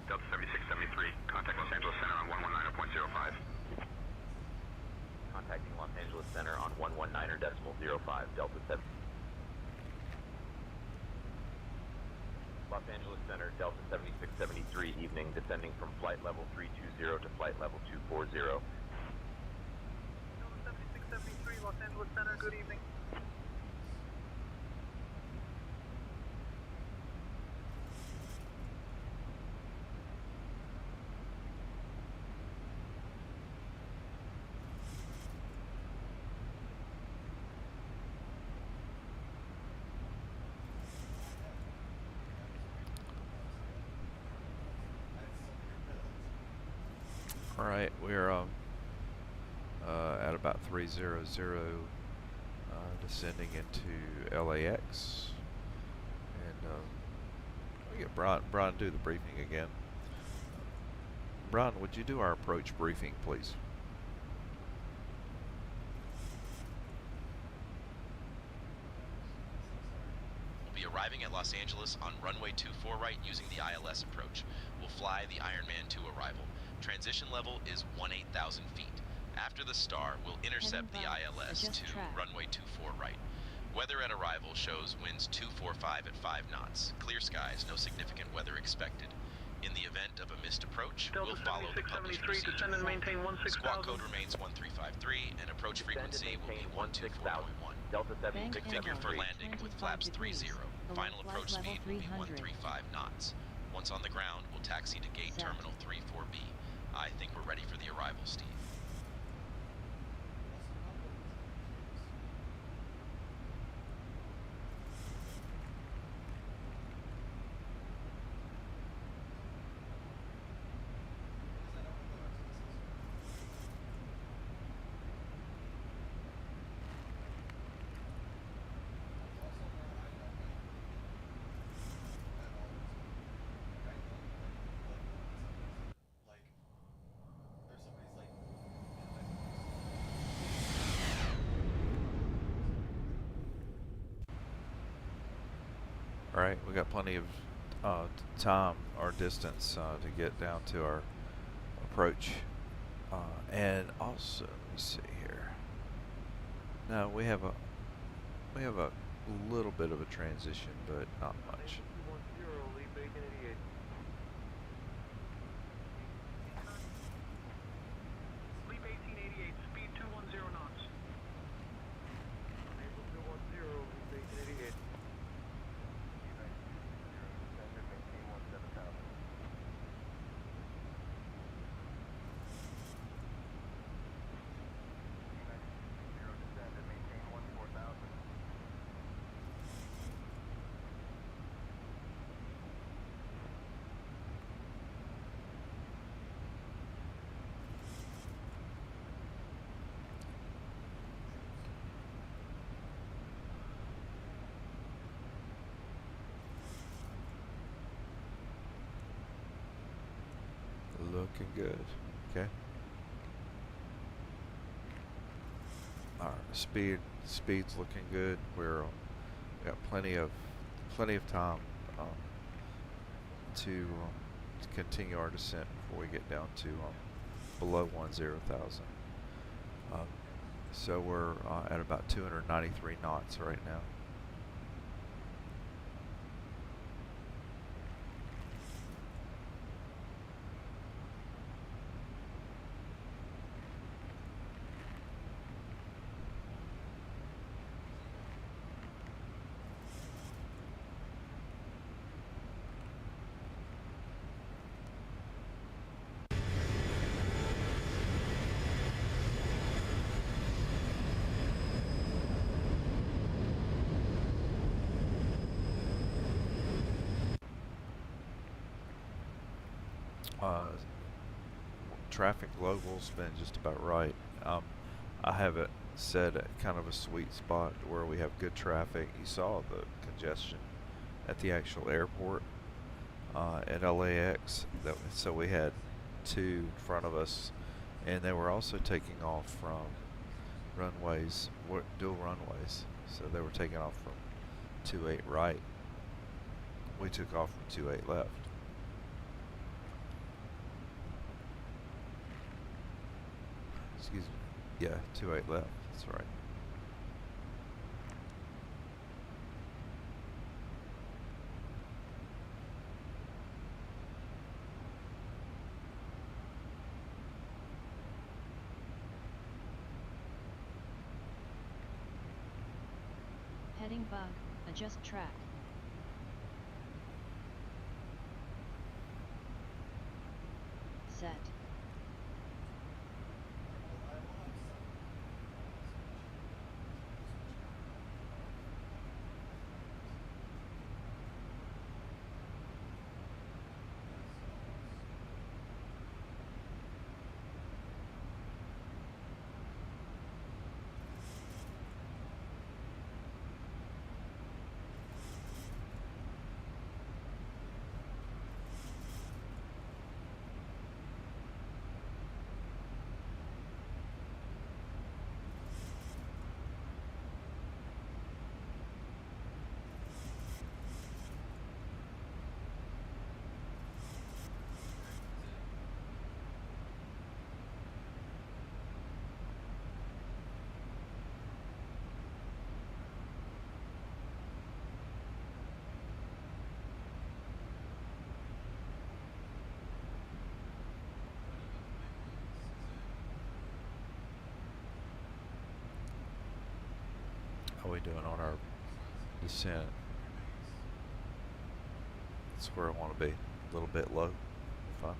Delta 7673, contact Los Angeles Center on 119.05. Contacting Los Angeles Center on 119.05, Delta 7. Los Angeles Center, Delta 7673, evening, descending from flight level 320 to flight level 240. Delta 7673, Los Angeles Center, good evening. All right, we're at about 300, descending into LAX, and we get Brian do the briefing again. Brian, would you do our approach briefing, please? We'll be arriving at Los Angeles on runway 24 right using the ILS approach. We'll fly the Ironman to arrival. Transition level is 18,000 feet. After the star, we'll intercept the ILS to runway 24 right. Weather at arrival shows winds 245 at 5 knots. Clear skies, no significant weather expected. In the event of a missed approach, we'll follow the published procedure. Squawk code remains 1353 and approach frequency will be 124.1. Configure for landing with flaps 30. Final approach speed will be 135 knots. Once on the ground, we'll taxi to gate terminal 34B. I think we're ready for the arrival, Steve. All right, we got plenty of time or distance to get down to our approach, and also let me see here. Now we have a little bit of a transition, but not much. Leap 1888, speed 210 knots. Enable 210, leap 1888. Looking good. Okay. All right, speed's looking good. We got plenty of time to continue our descent before we get down to below 10,000. So we're at about 293 knots right now. traffic global's been just about right. I have it set at kind of a sweet spot where we have good traffic. You saw the congestion at the actual airport at LAX. So we had two in front of us, and they were also taking off from runways, dual runways. So they were taking off from 28 right. We took off from 28 left. Excuse me. Yeah, 28 left. That's right. Heading bug, adjust track. Set. How are we doing on our descent? That's where I want to be. A little bit low. Fine.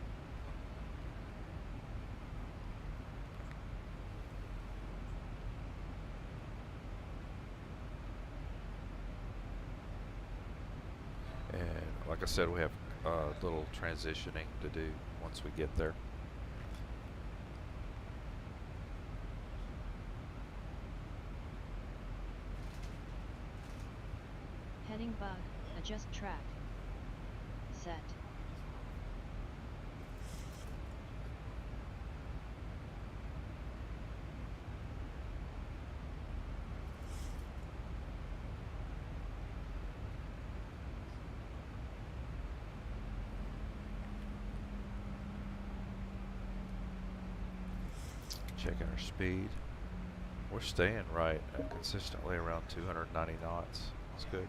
And like I said, we have a little transitioning to do once we get there. Heading bug, adjust track. Set. Checking our speed. We're staying right consistently around 290 knots. That's good.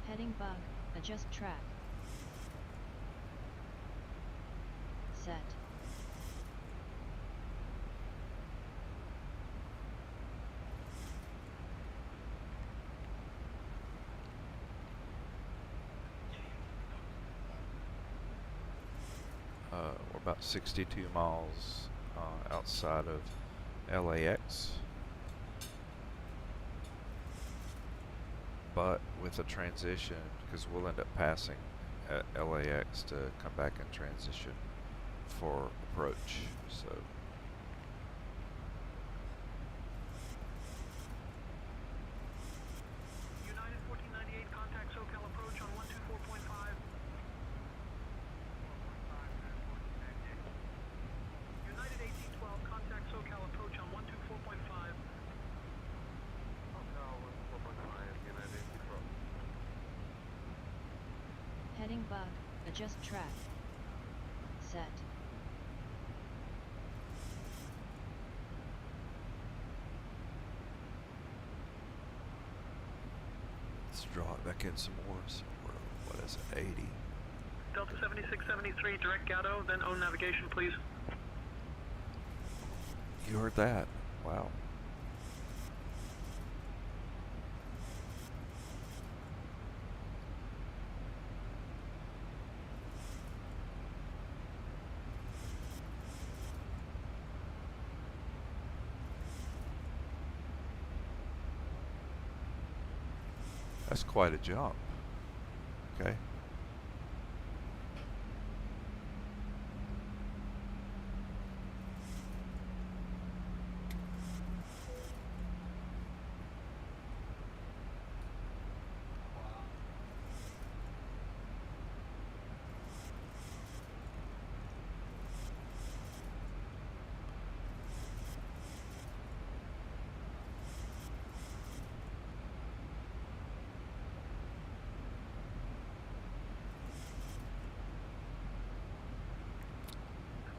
Heading bug, adjust track. Set. We're about 62 miles outside of LAX. But with a transition, because we'll end up passing at LAX to come back and transition for approach. So United 1498, contact SoCal approach on 124.5. United 1812, contact SoCal approach on 124.5. Heading bug, adjust track. Set. Let's draw it back in some more. So we're, what is it, 80? Delta 7673, direct Gatto, then own navigation, please. You heard that? Wow. That's quite a jump. Okay.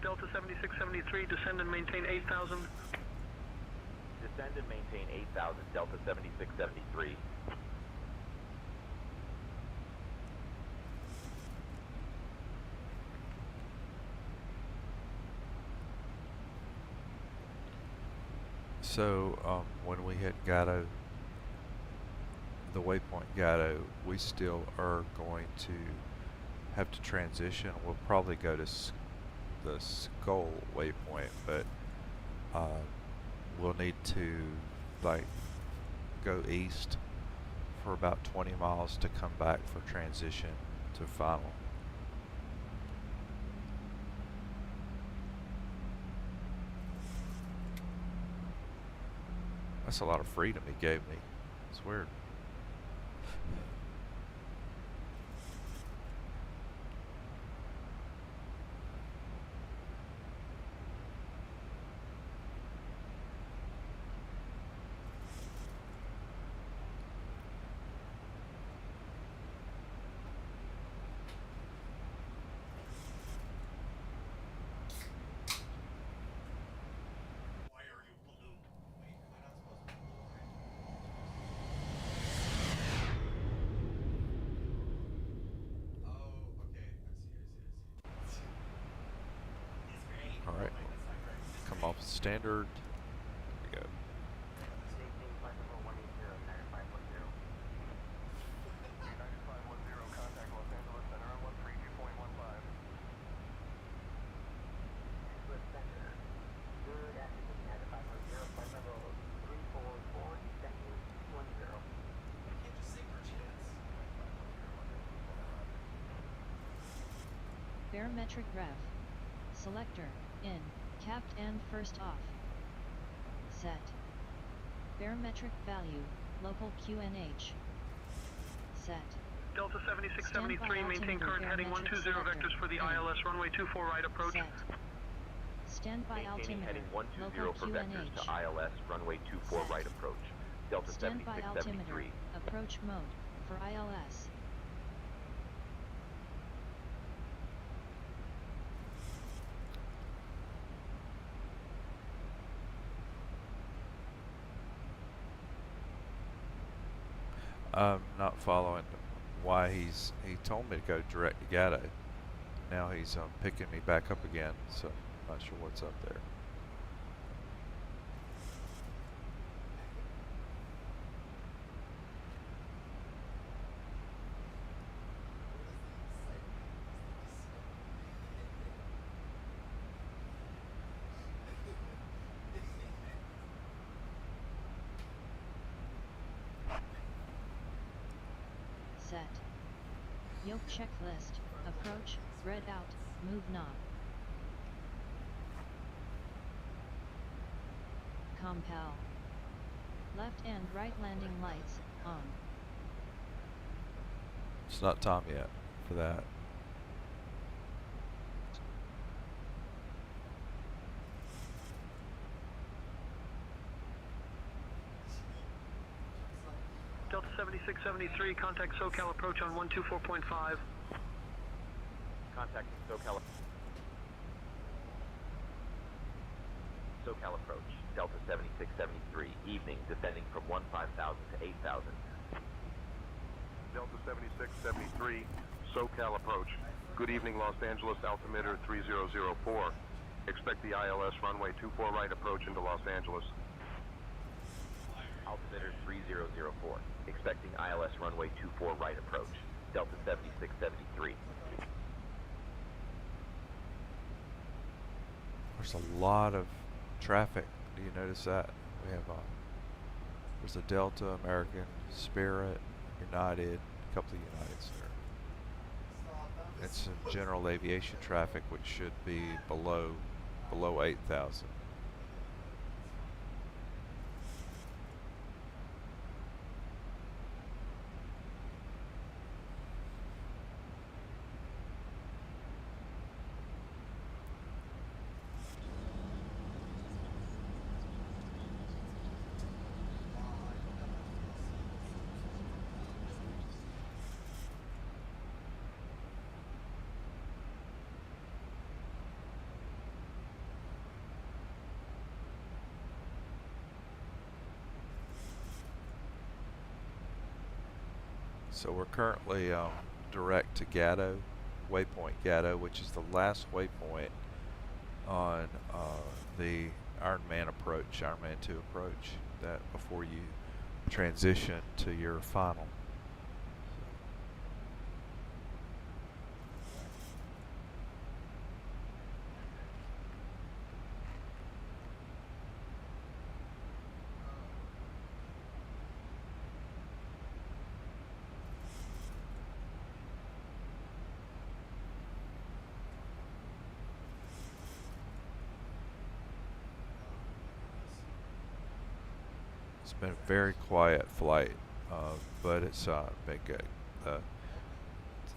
Delta 7673, descend and maintain 8,000. Descend and maintain 8,000, Delta 7673. So when we hit Gatto, the waypoint Gatto, we still are going to have to transition. We'll probably go to the Skull waypoint, but we'll need to like go east for about 20 miles to come back for transition to final. That's a lot of freedom he gave me. It's weird. Alright, come off standard. There we go. Barometric rev. Selector, in, capped and first off. Set. Barometric value, local QNH. Set. Delta 7673, maintain current heading 120 vectors for the ILS runway 24 right approach. Set. Standby Maintaining altimeter, heading 120 local for vectors QNH. to ILS runway 24 Set. right approach. Delta Standby altimeter, 7673. approach mode, for ILS. I'm not following why he told me to go direct to Gatto. Now he's picking me back up again, so I'm not sure what's up there. Set. Yoke checklist, approach, red out, move knob. Compel. Left and right landing lights, on. It's not time yet for that. Delta 7673, contact SoCal approach on 124.5. Contacting SoCal. SoCal approach, Delta 7673, evening, descending from 15,000 to 8,000. Delta 7673, SoCal approach. Good evening, Los Angeles, altimeter 3004. Expect the ILS runway 24 right approach into Los Angeles. Altimeter 3004. Expecting ILS runway 24 right approach. Delta 7673. There's a lot of traffic. Do you notice that? We have there's a Delta, American, Spirit, United, a couple of Uniteds there. It's some general aviation traffic, which should be below 8,000. So we're currently direct to Gatto, waypoint Gatto, which is the last waypoint on the Ironman approach, Ironman 2 approach, that before you transition to your final. It's been a very quiet flight, but it's been good.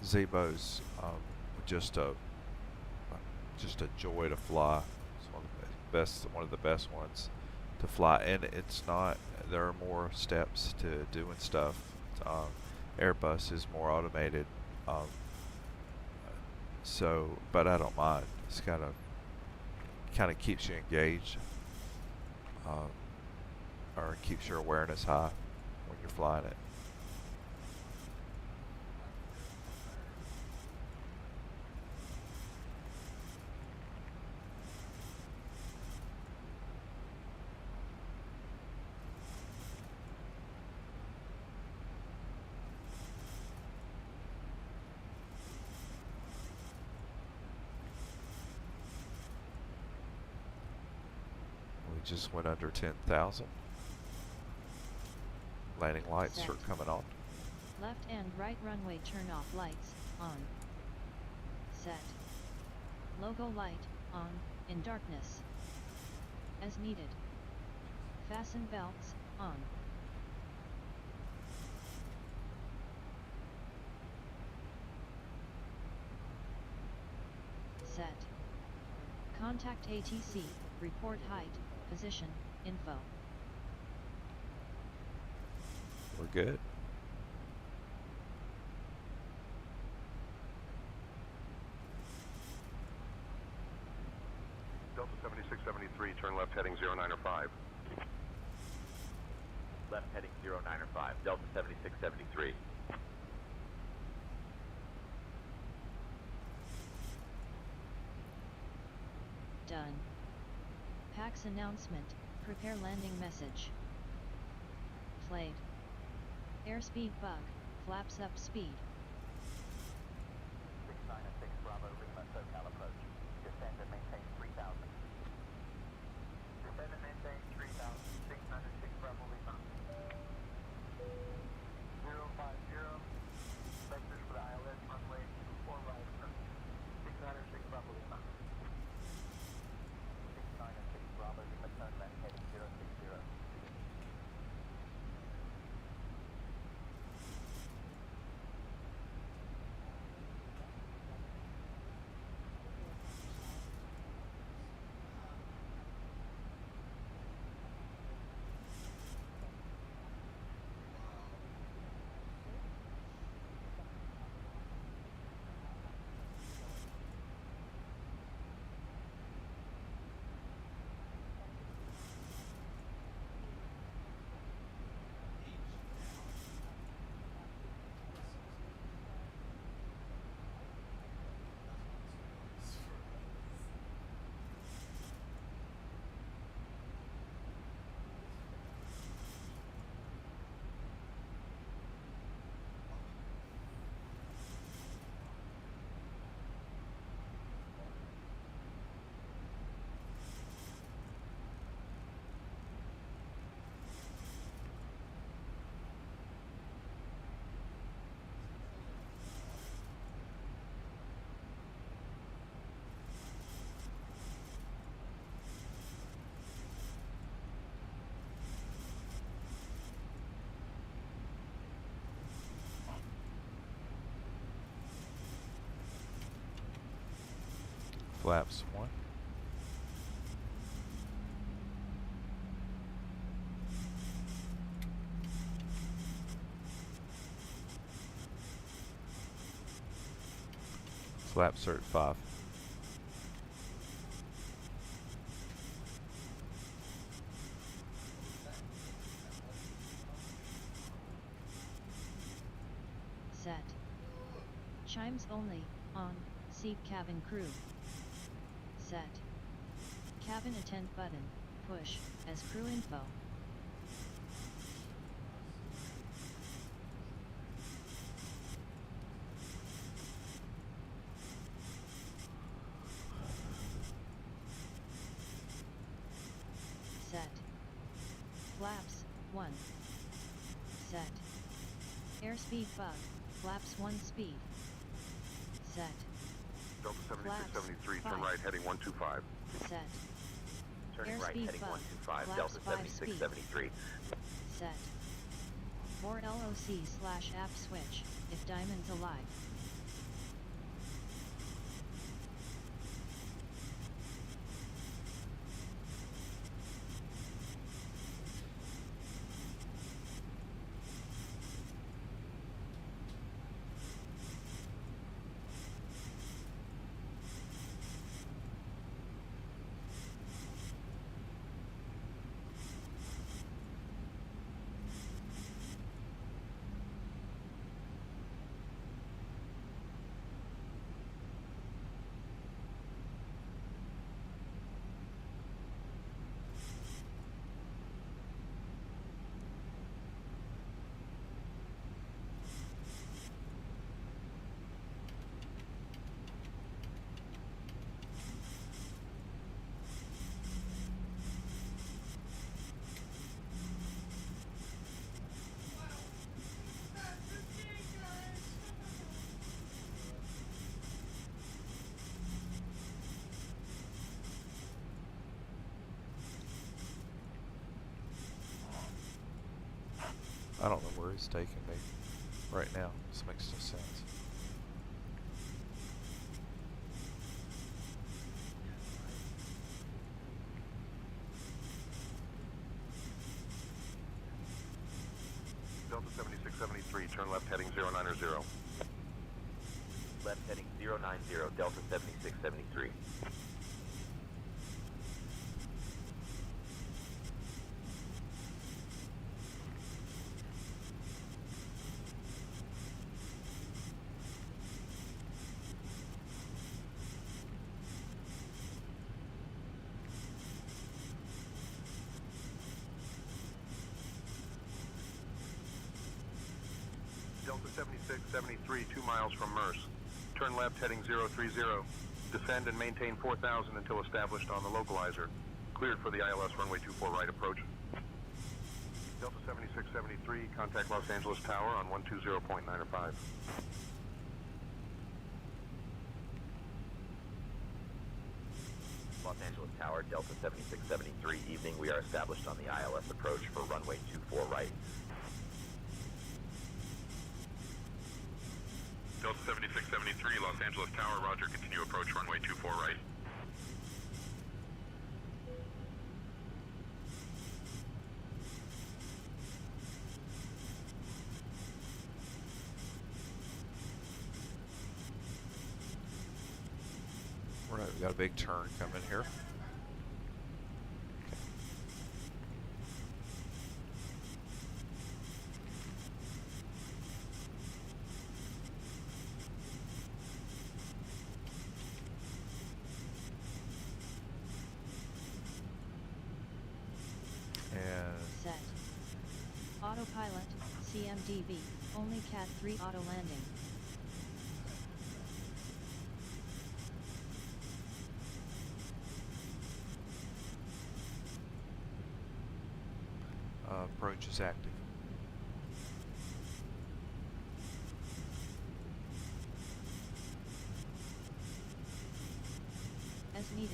Zebo's just a joy to fly. It's one of the best ones to fly, and it's not. There are more steps to doing stuff. Airbus is more automated, so but I don't mind. It's kind of keeps you engaged. Or keeps your awareness high when you're flying it. We just went under 10,000. Landing lights Set. are coming on. Left and right runway turn off lights, on. Set. Logo light, on, in darkness. As needed. Fasten belts, on. Set. Contact ATC, report height, position, info. We're good. Delta 7673, turn left heading 0905. Left heading 0905. Delta 7673. Done. PAX announcement, prepare landing message. Played. Airspeed bug, flaps up speed. 696 Bravo Lima SoCal approach. Descend and maintain 3,000. Descend and maintain 3,000. 696 Bravo Lima. 050. Vectors for the ILS runway 24 right approach. 696 Bravo Lima. 696 Bravo Lima turn left heading 060. Flaps 1. Flap cert 5. Set. Chimes only, on, seat cabin crew. Set. Cabin attend button, push, as crew info. Set. Flaps, 1. Set. Airspeed bug, flaps 1 speed. Set. Delta Flaps, 7673, turn 5. right heading 125. Set. Turning right Airspeed heading bug, 125, flaps Delta 5 speed. 7673. Set. For LOC/app switch, if Diamond's alive. I don't know where he's taking me right now. This makes no sense. Delta 7673, turn left heading 090. Left heading 090, Delta 7673. Delta 7673, 2 miles from Merce. Turn left heading 030. Descend and maintain 4,000 until established on the localizer. Cleared for the ILS runway 24 right approach. Delta 7673, contact Los Angeles Tower on 120.905. Los Angeles Tower, Delta 7673, evening. We are established on the ILS approach for runway 24 right. Delta 7673, Los Angeles Tower, roger, continue approach runway 24 right. Right, we got a big turn coming here. Set. Autopilot, CMDB, only Cat 3 auto landing. Approach is active. As needed.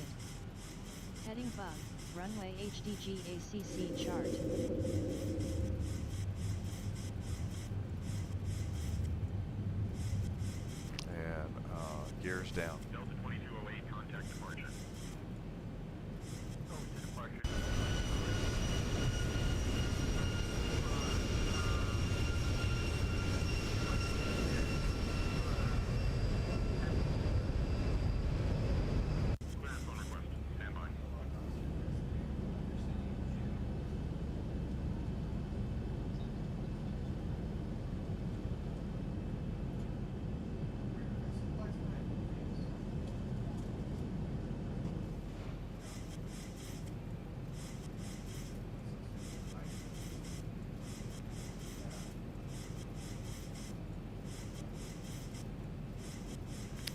Heading bug, runway HDG ACC chart. And gears down. Delta 2208, contact departure.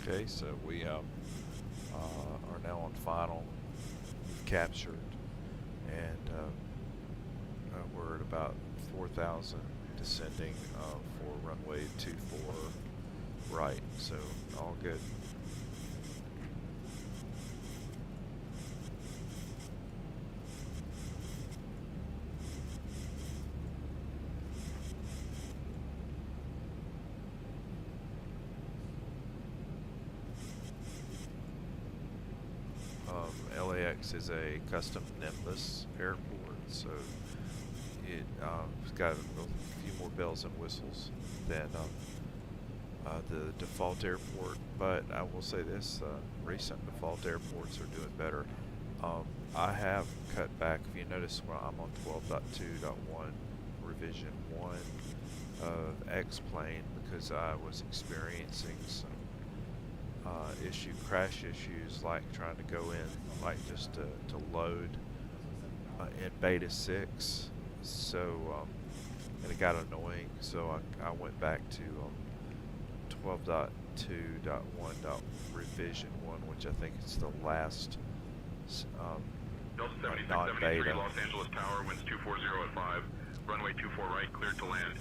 Okay, so we are now on final. We've captured, and we're at about 4,000 descending for runway 24 right. So all good. LAX is a custom Nimbus airport, so it's got a few more bells and whistles than the default airport. But I will say this: recent default airports are doing better. I have cut back. If you notice, when I'm on 12.2.1 revision 1 of X-Plane, because I was experiencing some crash issues, like trying to go in, like just to load in beta 6. So and it got annoying, so I went back to 12.2.1. revision 1, which I think is the last Delta 7673, non-beta. Los Angeles Tower, winds 240 at 5, runway 24 right, cleared to land.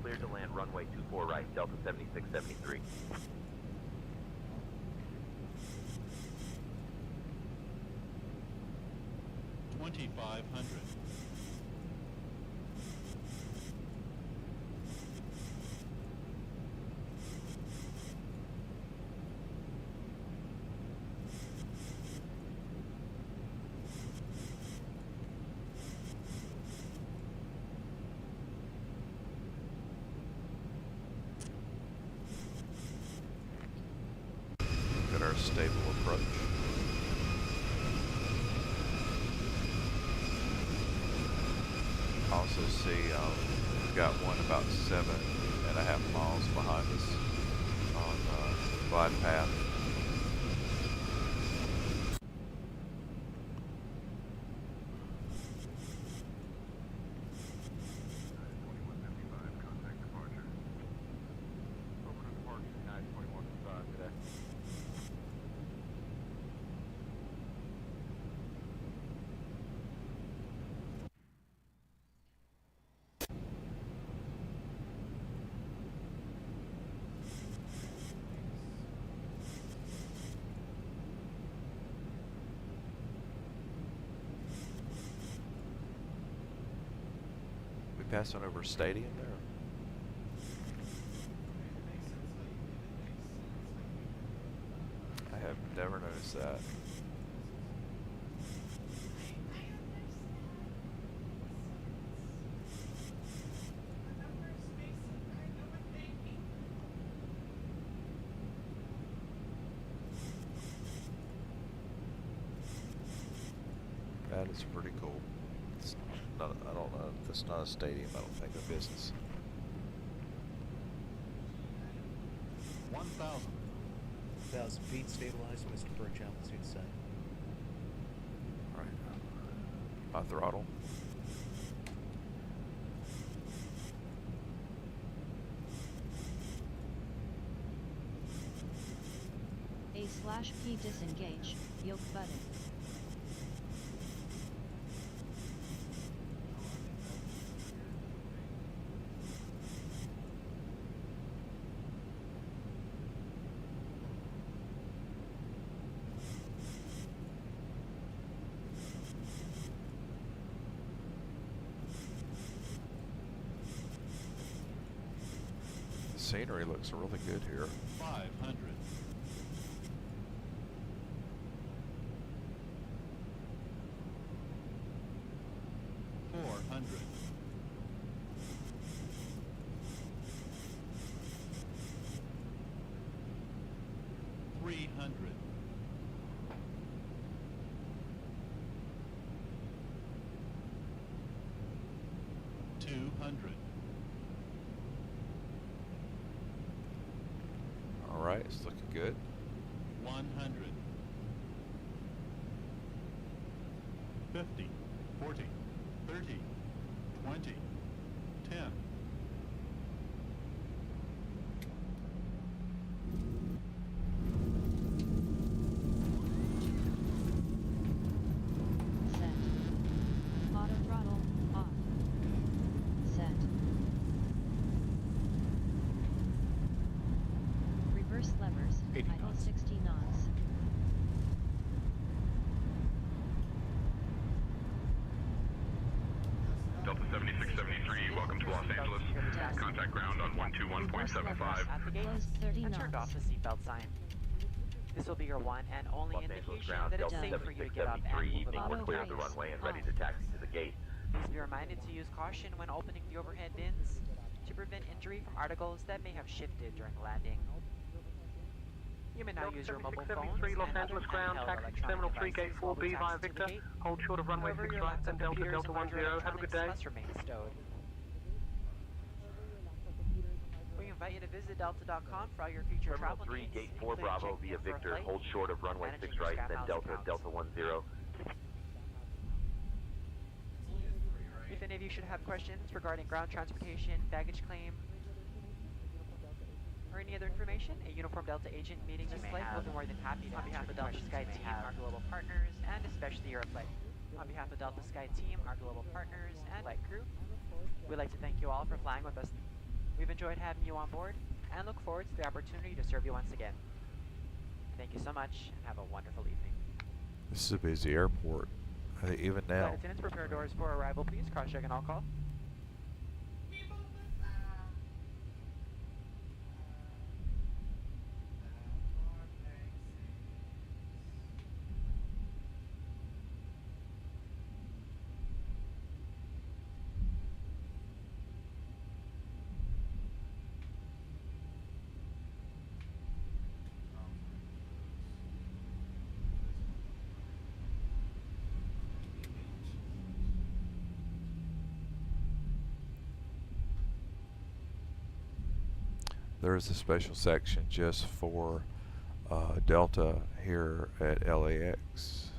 Cleared to land, runway 24 right, Delta 7673. Look at our stable approach. Also see we've got one about 7.5 miles behind us on the glide path. Passing over Stadium there. I have never noticed that. That is pretty cool. I don't know if it's not a stadium, I don't think a business. 1,000 feet stabilized, Mr. Birch, altitude set. Alright. My throttle. A/P disengage, yoke button. Scenery looks really good here. 500. 400. 300. 200. All right, it's looking good. 100. 50. 40. 30. 20. 10. Los Angeles. Contact ground on 121.75. At the gate, Closed 30 and turned off knots. the seatbelt sign. This will be your one and only Los Angeles indication ground, that it's Delta safe for you to get up and 7673 move evening. about We're the clear of the place. runway and ready to taxi to the gate. Please be reminded to use caution when opening the overhead bins to prevent injury from articles that may have shifted during landing. You may now use your mobile phones 7673 Los and Angeles other ground, handheld taxi electronic Terminal 3 devices Gate while 4B we via taxi to the Victor. gate. Hold short of runway However, 6 your right, then laptop Delta, computers Delta and larger 10. Have a good day. electronics must remain stowed. We invite you to visit delta.com for all your future Terminal travel 3 needs, Gate 4 including Bravo checking via in for a Victor. flight, Hold short of runway managing 6 your right, Scam then House Delta, accounts. Delta 10. If any of you should have questions regarding ground transportation, baggage claim, or any other information, a Uniform Delta agent meeting this flight will be more than happy to on behalf of Delta Sky Team, our global partners, and especially Euroflight. On behalf of Delta Sky Team, our global partners, and flight crew, we'd like to thank you all for flying with us. We've enjoyed having you on board, and look forward to the opportunity to serve you once again. Thank you so much, and have a wonderful evening. This is a busy airport. Even now. Flight attendants, prepare doors for arrival, please. Cross-check and all call. There is a special section just for Delta here at LAX.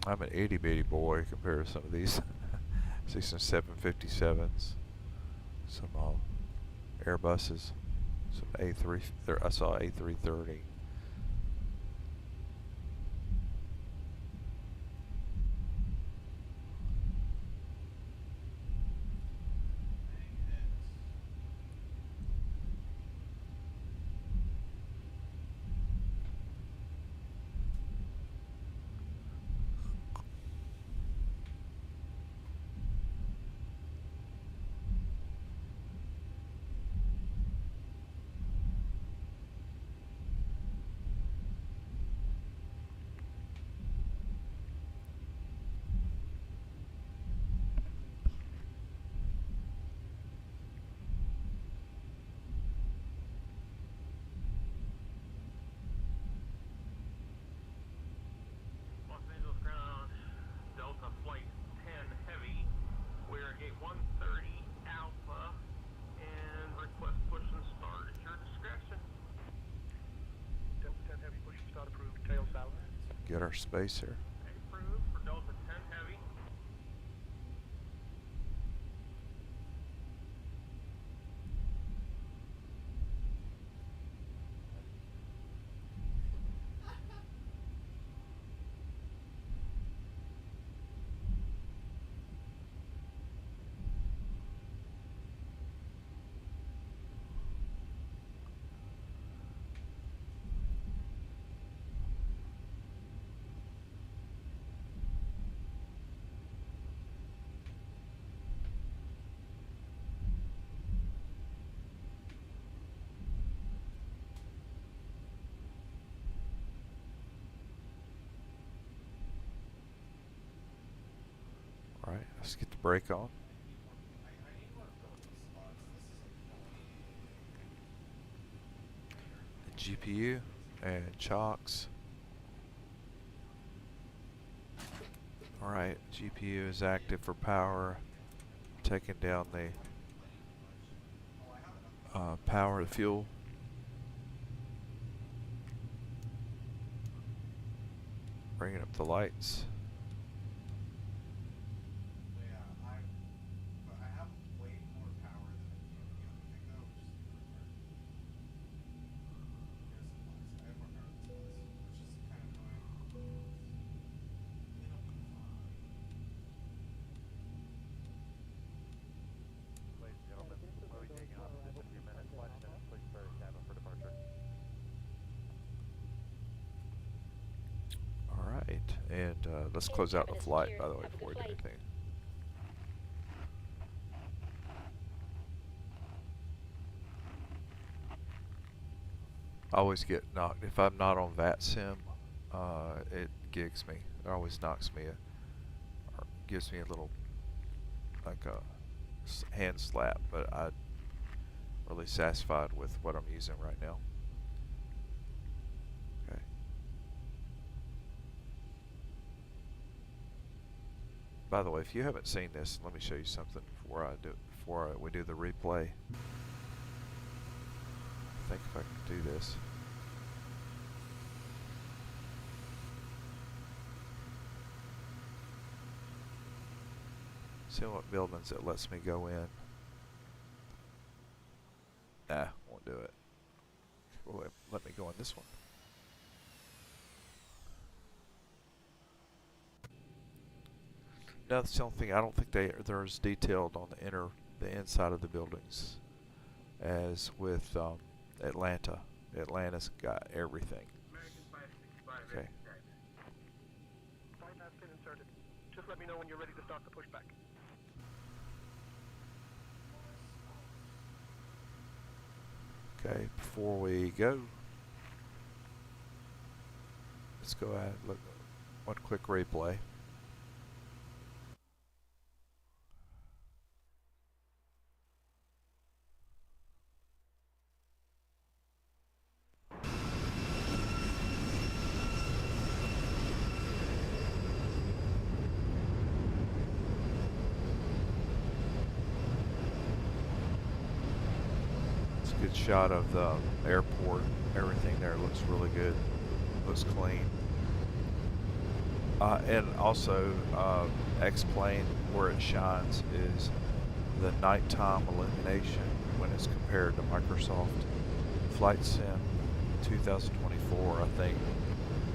I'm an itty bitty boy compared to some of these. See some 757s, some Airbuses, some A3. I saw A330. Los Angeles ground, Delta flight 10 heavy. We're at gate 130 Alpha, and request push and start at your discretion. Delta 10 heavy, push and start approved. Tail south. Get our space here. Approved for Delta 10 heavy. All right, let's get the brake on. The GPU and chocks. Alright, GPU is active for power. Taking down the power to fuel. Bringing up the lights. And let's close out the flight, by the way, before we do anything. I always get knocked. If I'm not on VATSIM, it gigs me. It always knocks me, or gives me a little, like a hand slap, but I'm really satisfied with what I'm using right now. By the way, if you haven't seen this, let me show you something before we do the replay. I think if I can do this. See what buildings it lets me go in. Nah, won't do it. Well, let me go in this one. No, that's the only thing. I don't think they're as detailed on the inside of the buildings as with Atlanta. Atlanta's got everything. Okay. Flight has been inserted. Just let me know when you're ready to start the pushback. Okay, before we go, let's go ahead and look one quick replay. Good shot of the airport. Everything there looks really good. Looks clean. And also, X-Plane, where it shines is the nighttime illumination when it's compared to Microsoft Flight Sim 2024. I think,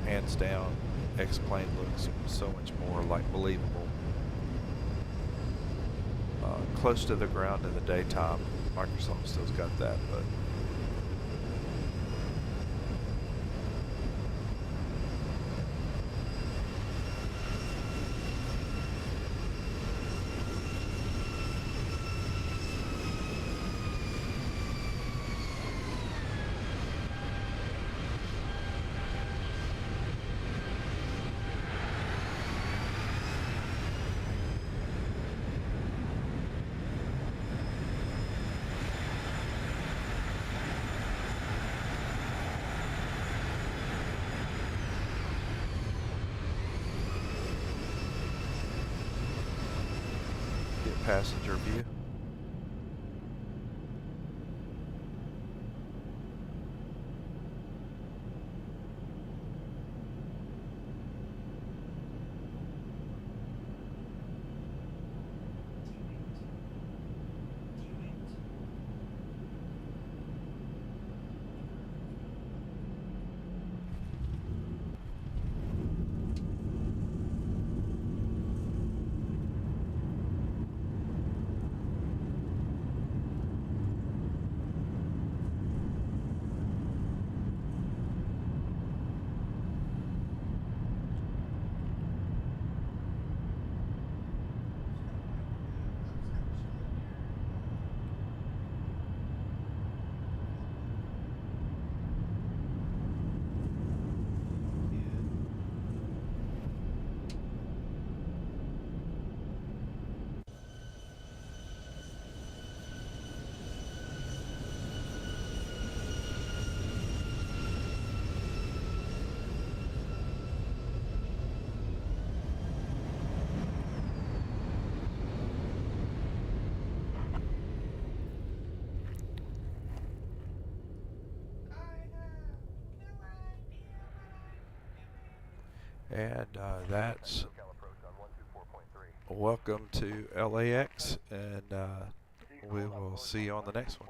hands down, X-Plane looks so much more like believable. Close to the ground in the daytime. Microsoft still's got that, but passenger view. And that's welcome to LAX, and we will see you on the next one.